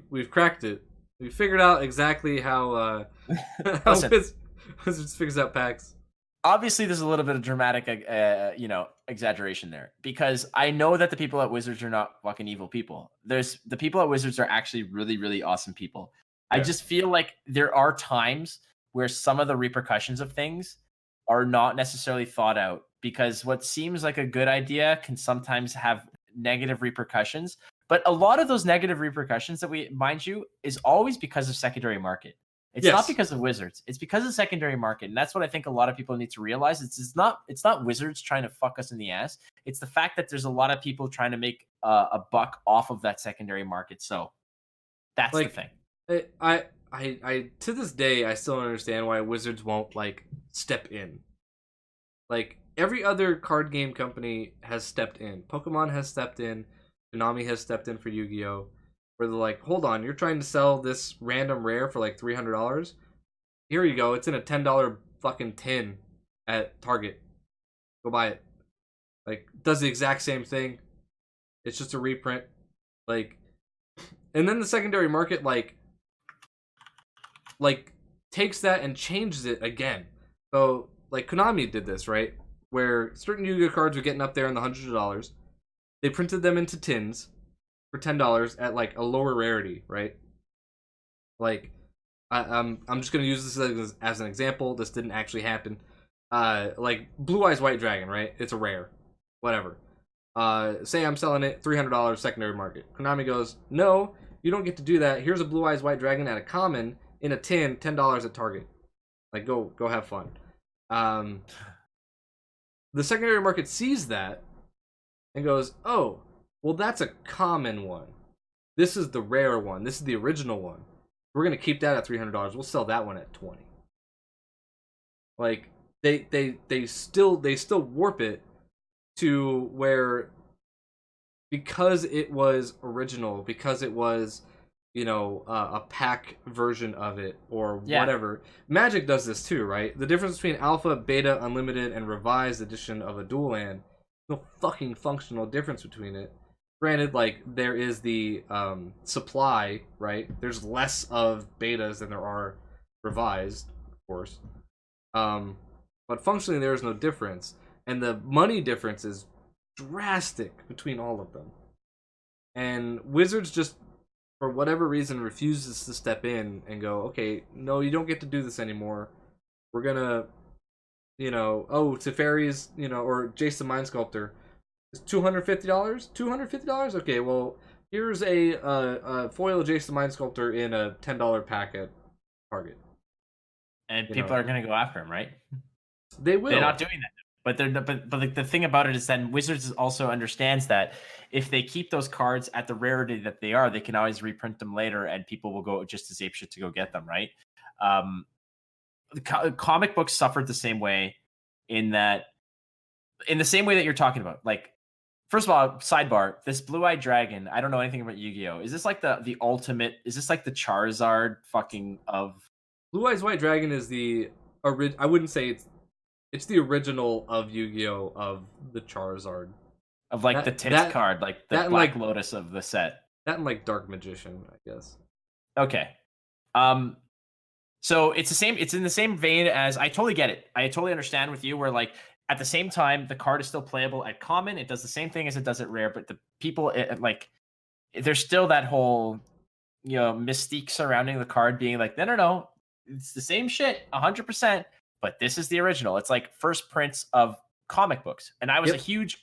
we've cracked it. We figured out exactly how Wizards figures out packs.
Obviously, there's a little bit of dramatic, exaggeration there, because I know that the people at Wizards are not fucking evil people. The people at Wizards are actually really, really awesome people. Yeah. I just feel like there are times where some of the repercussions of things are not necessarily thought out, because what seems like a good idea can sometimes have negative repercussions. But a lot of those negative repercussions that mind you, is always because of secondary market. It's not because of Wizards. It's because of secondary market. And that's what I think a lot of people need to realize. It's not Wizards trying to fuck us in the ass. It's the fact that there's a lot of people trying to make a buck off of that secondary market. So that's the thing.
I to this day, I still don't understand why Wizards won't like step in. Like, every other card game company has stepped in. Pokemon has stepped in. Konami has stepped in for Yu-Gi-Oh! Where they're like, hold on, you're trying to sell this random rare for like $300? Here you go, it's in a $10 fucking tin at Target. Go buy it. Like, does the exact same thing. It's just a reprint. Like, and then the secondary market like takes that and changes it again. So, like, Konami did this, right? Where certain Yu-Gi-Oh cards were getting up there in the hundreds of dollars. They printed them into tins for $10 at like a lower rarity, right? Like, I'm just gonna use this as an example. This didn't actually happen. Like Blue Eyes White Dragon, right? It's a rare, whatever. Say I'm selling it $300 secondary market. Konami goes, no, you don't get to do that. Here's a Blue Eyes White Dragon at a common in a tin, $10 at Target. Like, go have fun. The secondary market sees that and goes, oh, well, that's a common one. This is the rare one. This is the original one. We're gonna keep that at $300. We'll sell that one at $20. Like, they still warp it to where, because it was original, because it was, a pack version of it or whatever. Magic does this too, right? The difference between alpha, beta, unlimited, and revised edition of a dual land no fucking functional difference between it. Granted, like there is the supply, right? There's less of betas than there are revised, of course. Um, but functionally, there is no difference, and the money difference is drastic between all of them. And Wizards just, for whatever reason, refuses to step in and go, okay, no, you don't get to do this anymore. We're gonna, oh, Teferi's, or Jason Mind Sculptor is $250. $250. Okay, well, here's a foil Jason Mind Sculptor in a $10 pack at Target.
And people are gonna go after him, right?
They will.
They're not doing that. But like the thing about it is that Wizards also understands that if they keep those cards at the rarity that they are, they can always reprint them later, and people will go just as apeshit to go get them, right? The comic books suffered the same way in the same way that you're talking about. Like, first of all, sidebar: this blue-eyed dragon. I don't know anything about Yu-Gi-Oh. Is this like the ultimate? Is this like the Charizard fucking of?
Blue Eyes White Dragon is the I wouldn't say it's the original of Yu-Gi-Oh of the Charizard.
Of like the tits card, like the Black Lotus of the set.
That and like Dark Magician, I guess.
Okay. So it's the same. It's in the same vein as I totally get it. I totally understand with you. Where like at the same time, the card is still playable at common. It does the same thing as it does at rare, but the people like there's still that whole mystique surrounding the card being like no, it's the same shit 100%. But this is the original. It's like first prints of comic books. And I was a huge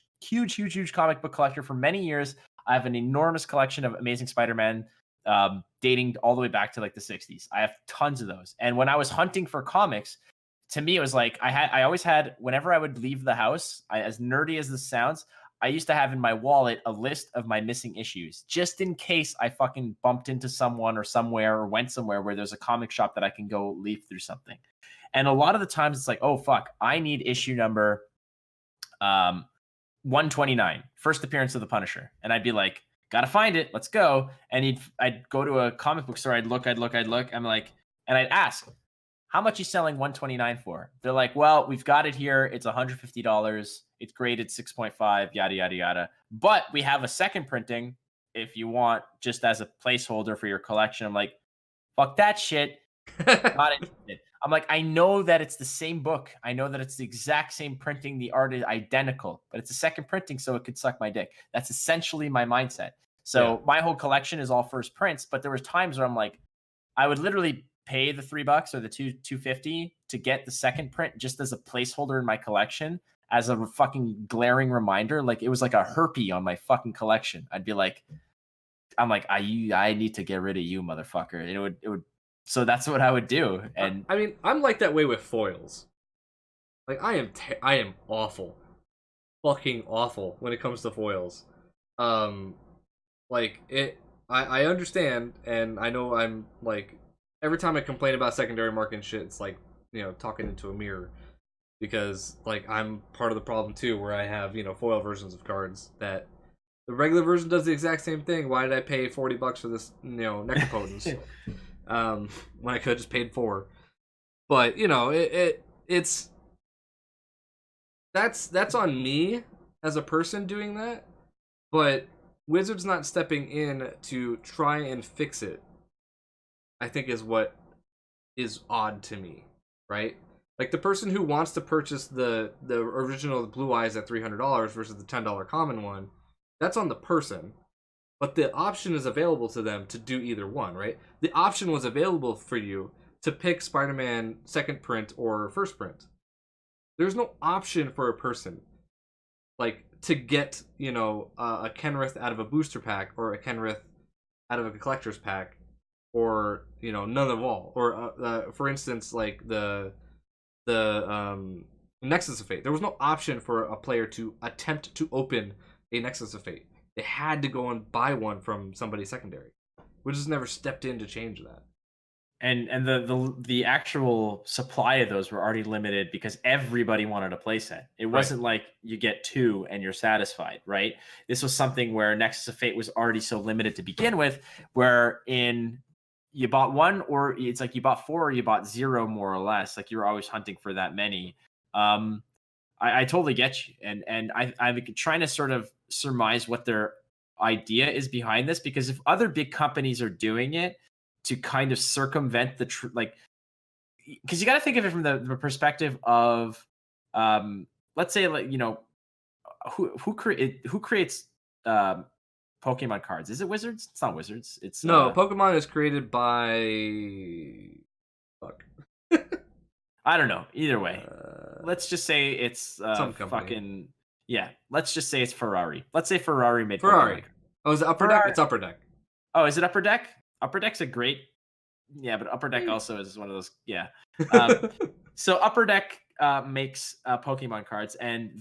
comic book collector for many years. I have an enormous collection of Amazing Spider-Man dating all the way back to like the 60s. I have tons of those. And when I was hunting for comics, to me, it was like I always had, whenever I would leave the house, as nerdy as this sounds, I used to have in my wallet a list of my missing issues, just in case I fucking bumped into someone or somewhere or went somewhere where there's a comic shop that I can go leaf through something. And a lot of the times it's like, oh, fuck, I need issue number 129, first appearance of the Punisher. And I'd be like, gotta find it. Let's go. And I'd go to a comic book store. I'd look. I'm like, and I'd ask, how much you selling 129 for? They're like, well, we've got it here. It's $150. It's graded 6.5, yada, yada, yada. But we have a second printing if you want, just as a placeholder for your collection. I'm like, fuck that shit. Not interested. I'm like, I know that it's the same book. I know that it's the exact same printing. The art is identical, but it's a second printing, so it could suck my dick. That's essentially my mindset. So my whole collection is all first prints, but there was times where I'm like, I would literally pay the $3 or the $250 to get the second print just as a placeholder in my collection, as a fucking glaring reminder. Like it was like a herpy on my fucking collection. I'd be like, I'm like, I need to get rid of you, motherfucker. And it would. So that's what I would do. And
I mean, I'm like that way with foils. Like I am awful, fucking awful when it comes to foils. Like it, I understand, and I know I'm like every time I complain about secondary market and shit, it's like talking into a mirror, because like I'm part of the problem too, where I have foil versions of cards that the regular version does the exact same thing. Why did I pay $40 for this Necropotence? When I could have just paid $4. But it's that's on me as a person doing that. But Wizards not stepping in to try and fix it, I think, is what is odd to me, right? Like the person who wants to purchase the original Blue Eyes at $300 versus the $10 common one, that's on the person. But the option is available to them to do either one, right? The option was available for you to pick Spider-Man second print or first print. There's no option for a person like to get a Kenrith out of a booster pack, or a Kenrith out of a collector's pack, or none of all. Or for instance, like the Nexus of Fate. There was no option for a player to attempt to open a Nexus of Fate. They had to go and buy one from somebody secondary, which has never stepped in to change that.
And the actual supply of those were already limited because everybody wanted a playset. It wasn't like you get two and you're satisfied, right? This was something where Nexus of Fate was already so limited to begin with, where you bought one, or it's like you bought four, or you bought zero, more or less. Like you were always hunting for that many. I totally get you, and I'm trying to sort of surmise what their idea is behind this, because if other big companies are doing it to kind of circumvent like, because you got to think of it from the perspective of, let's say, like, who creates um Pokemon cards? Is it Wizards? It's not Wizards. It's
No, Pokemon is created by fuck.
I don't know. Either way,
Uh,
let's just say it's
some company.
fucking yeah. Let's just say it's Ferrari. Let's say Ferrari made Pokemon
Ferrari.
cards.
Oh, is it Upper Deck?
Ferrari.
It's Upper Deck.
Oh, is it Upper Deck? Upper Deck's a great, yeah, but Upper Deck also is one of those, yeah. Um, so Upper Deck makes Pokemon cards, and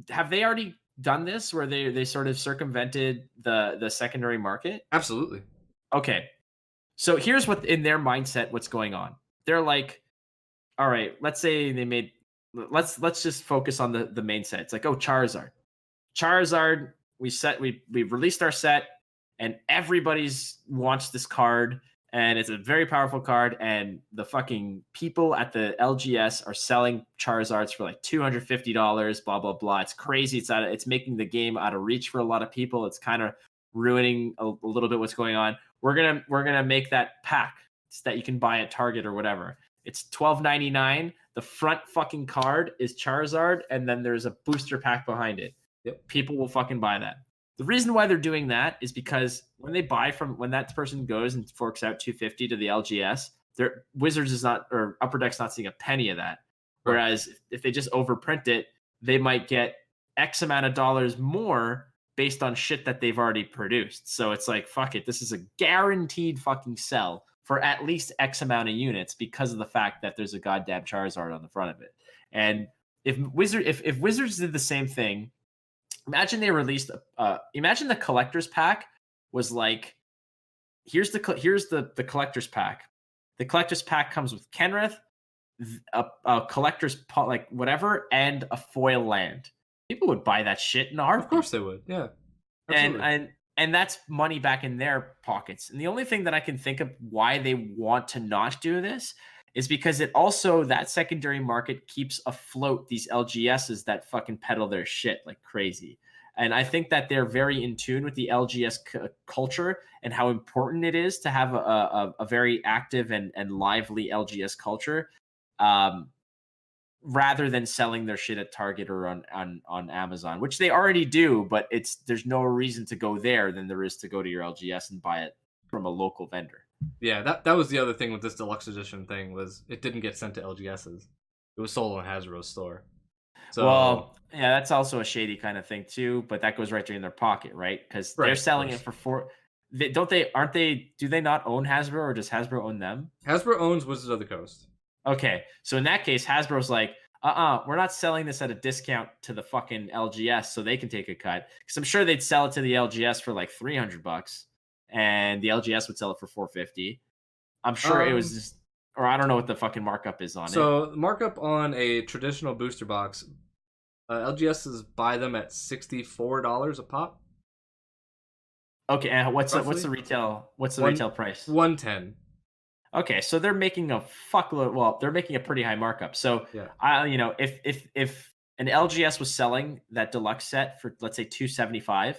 have they already done this where they sort of circumvented the secondary market?
Absolutely.
Okay, so here's what in their mindset what's going on. They're like, all right, let's say they made, let's just focus on the main set. It's like, oh, Charizard, we released our set, and everybody's wants this card, and it's a very powerful card, and the fucking people at the LGS are selling Charizards for like $250, blah blah blah. It's crazy. It's making the game out of reach for a lot of people. It's kind of ruining a little bit what's going on. We're gonna make that pack that you can buy at Target or whatever. It's $12.99. The front fucking card is Charizard, and then there's a booster pack behind it.
Yep.
People will fucking buy that. The reason why they're doing that is because when that person goes and forks out $250 to the LGS, their Wizards is not, or Upper Deck's not seeing a penny of that. Whereas if they just overprint it, they might get X amount of dollars more based on shit that they've already produced. So it's like, fuck it, this is a guaranteed fucking sell for at least X amount of units because of the fact that there's a goddamn Charizard on the front of it. And if Wizards did the same thing, imagine they released imagine the collector's pack was like, here's the collector's pack. The collector's pack comes with Kenrith, a collector's pot, like whatever, and a foil land. People would buy that shit in a heartbeat.
Of course they would. Yeah. Absolutely.
And that's money back in their pockets. And the only thing that I can think of why they want to not do this is because it also, that secondary market keeps afloat these LGSs that fucking peddle their shit like crazy. And I think that they're very in tune with the LGS culture and how important it is to have a very active and lively LGS culture, rather than selling their shit at Target or on Amazon, which they already do. But there's no reason to go there than there is to go to your LGS and buy it from a local vendor.
Yeah, that was the other thing with this deluxe edition thing, was it didn't get sent to LGS's. It was sold on Hasbro's store. So,
well, yeah, that's also a shady kind of thing too, but that goes right in their pocket, right? Because they're selling it for do they not own Hasbro, or does Hasbro own them?
Hasbro owns Wizards of the Coast.
Okay, so in that case, Hasbro's like, we're not selling this at a discount to the fucking LGS so they can take a cut. Because I'm sure they'd sell it to the LGS for like $300, and the LGS would sell it for $450. I'm sure it was just, or I don't know what the fucking markup is on it.
So markup on a traditional booster box, LGS's buy them at $64 a pop.
Okay, and what's the retail price?
$110.
Okay, so they're making a fuckload. Well, they're making a pretty high markup. So,
yeah,
if an LGS was selling that deluxe set for, let's say, $275,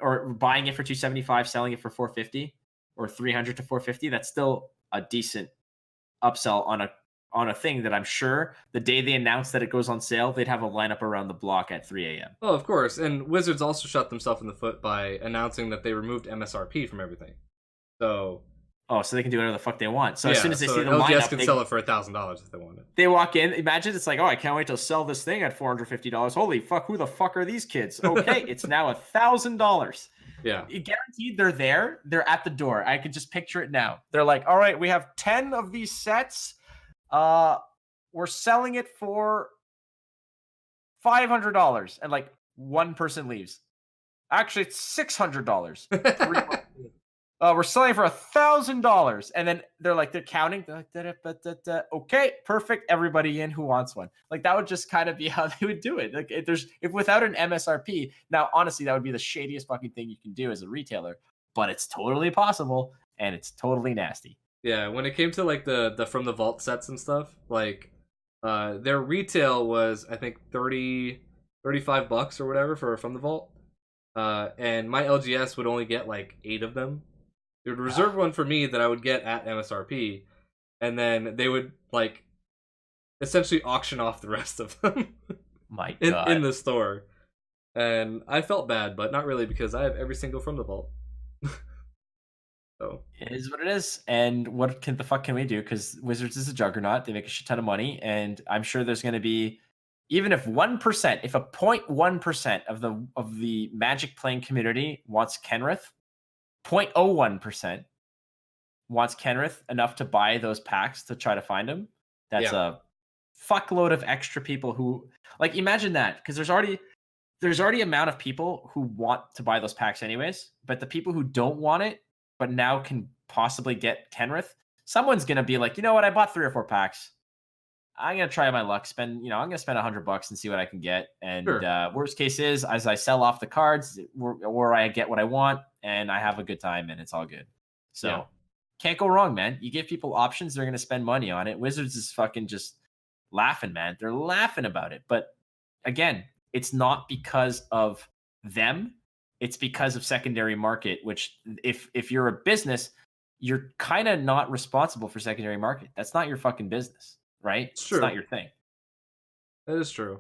or buying it for $275, selling it for $450, or $300 to $450, that's still a decent upsell on a thing that I'm sure the day they announce that it goes on sale, they'd have a lineup around the block at 3 a.m.
Oh, of course. And Wizards also shot themselves in the foot by announcing that they removed MSRP from everything. So
they can do whatever the fuck they want. So as soon as they see the
LGS
lineup,
can sell it for $1,000 if they want it.
They walk in. Imagine it's like, oh, I can't wait to sell this thing at $450. Holy fuck! Who the fuck are these kids? Okay, it's now $1,000.
Yeah,
guaranteed they're there. They're at the door. I can just picture it now. They're like, all right, we have 10 of these sets. We're selling it for $500, and like one person leaves. Actually, it's $600. We're selling for $1,000, and then they're counting. They're like, okay, perfect. Everybody in who wants one. Like, that would just kind of be how they would do it. Like, if without an MSRP. Now, honestly, that would be the shadiest fucking thing you can do as a retailer, but it's totally possible, and it's totally nasty.
Yeah, when it came to like the from the vault sets and stuff, like Their retail was, I think, $35 or whatever from the vault. And my LGS would only get like 8 of them. They would reserve one for me that I would get at MSRP, and then they would like essentially auction off the rest of them
My
in
God.
the store. And I felt bad, but not really, because I have every single from the vault. So
It is what it is. And what the fuck can we do? Because Wizards is a juggernaut. They make a shit ton of money. And I'm sure there's going to be, even if 1%, if a 0.1% of the Magic playing community wants Kenrith, 0.01% wants Kenrith enough to buy those packs to try to find him. That's
yeah,
a fuckload of extra people who, like, imagine that. Because there's already amount of people who want to buy those packs anyways, but the people who don't want it but now can possibly get Kenrith, someone's gonna be like, you know what, I bought 3 or 4 packs. I'm gonna try my luck. I'm gonna spend $100 and see what I can get. And
sure,
worst case is, as I sell off the cards, or I get what I want, and I have a good time, and it's all good.
yeah,
So can't go wrong, man. You give people options, they're gonna spend money on it. Wizards is fucking just laughing, man. They're laughing about it. But again, it's not because of them. It's because of secondary market, which if you're a business, you're kind of not responsible for secondary market. That's not your fucking business, right?
it's
It's not
true.
your thing.
That is true.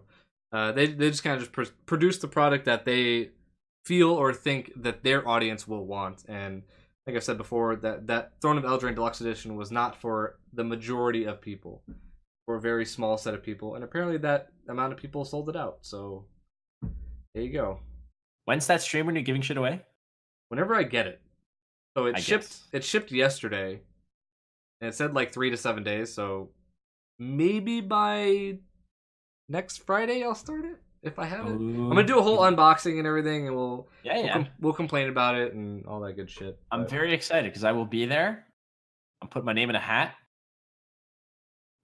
They just kind of just produce the product that they feel or think that their audience will want. And like I said before, that Throne of Eldraine Deluxe Edition was not for the majority of people, for a very small set of people, and apparently that amount of people sold it out. So there you go.
When's that stream when you're giving shit away?
Whenever I get it, so it
I
shipped.
guess.
It shipped yesterday, and it said like 3 to 7 days. So maybe by next Friday I'll start it if I have it. I'm gonna do a whole unboxing and everything, and
Yeah.
we'll complain about it and all that good shit.
I'm
But
very excited because I will be there. I'm putting my name in a hat.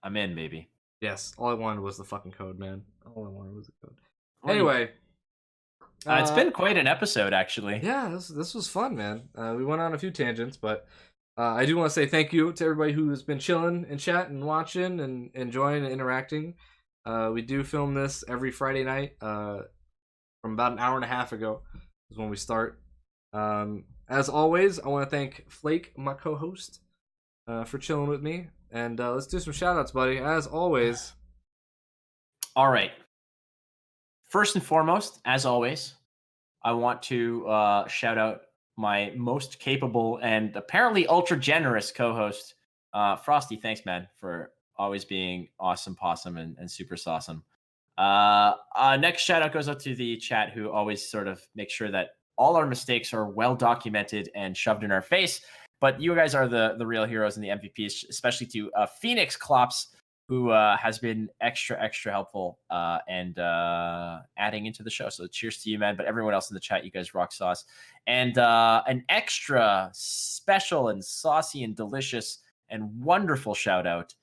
I'm in, baby.
yes, all I wanted was the fucking code, man. All I wanted was the code.
Well,
Anyway,
it's been quite an episode, actually.
yeah, this was fun, man. We went on a few tangents, but I do want to say thank you to everybody who's been chilling and chatting and watching and enjoying and interacting. We do film this every Friday night. From about an hour and a half ago is when we start. As always, I want to thank Flake, my co-host, for chilling with me. And let's do some shout-outs, buddy. As always.
All right. First and foremost, as always, I want to shout out my most capable and apparently ultra generous co-host, Frosty. Thanks, man, for always being awesome, possum, and super awesome. Next shout out goes out to the chat, who always sort of make sure that all our mistakes are well documented and shoved in our face. But you guys are the real heroes and the MVPs, especially to Phoenix Klops, who has been extra helpful and adding into the show. So cheers to you, man. But everyone else in the chat, you guys rock sauce. And an extra special and saucy and delicious and wonderful shout out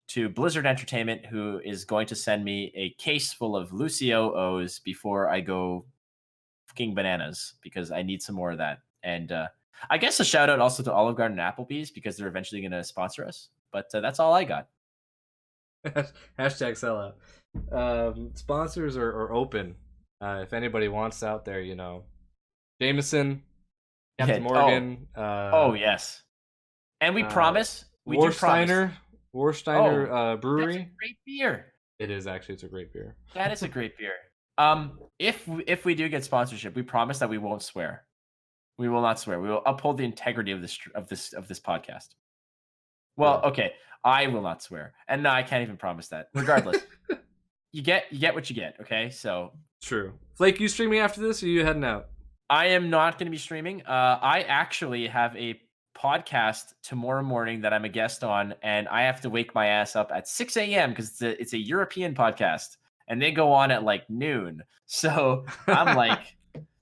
to Blizzard Entertainment, who is going to send me a case full of Lucio O's before I go fucking bananas, because I need some more of that. And I guess a shout out also to Olive Garden and Applebee's, because they're eventually going to sponsor us. But that's all I got.
Hashtag sellout. Sponsors are open. If anybody wants out there, you know, Jameson, Captain Morgan.
Oh yes, and we promise. We do promise.
Warsteiner Brewery.
That's a great beer.
It is actually. It's a great beer.
That is a great beer. If we do get sponsorship, we promise that we won't swear. We will not swear. We will uphold the integrity of this podcast. Well, okay, I will not swear, and no, I can't even promise that. Regardless, you get what you get. Okay, so
true. Flake, you streaming after this, or you heading out?
I am not going to be streaming. I actually have a podcast tomorrow morning that I'm a guest on, and I have to wake my ass up at 6 a.m. because it's a European podcast, and they go on at like noon. So I'm like,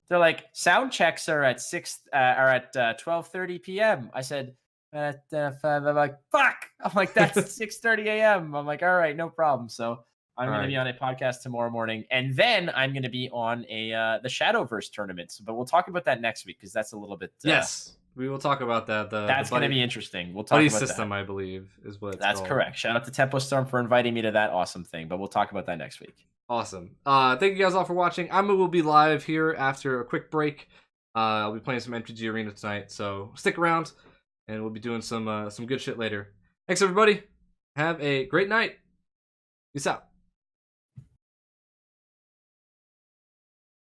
they're like, sound checks are at 12:30 p.m. I said, I'm like, fuck. I'm like, that's 6:30 a.m. I'm like, all right, no problem. So I'm going to be on a podcast tomorrow morning, and then I'm going to be on the Shadowverse tournament. But we'll talk about that next week, because that's a little bit
yes. We will talk about that.
That's going to be interesting. We'll talk
buddy
about
system,
that.
I believe, is what it's
That's
called.
correct. Shout out to Tempo Storm for inviting me to that awesome thing, but we'll talk about that next week.
Awesome. Thank you guys all for watching. Amma will be live here after a quick break. I'll be playing some MTG Arena tonight, so stick around, and we'll be doing some good shit later. Thanks, everybody. Have a great night. Peace out.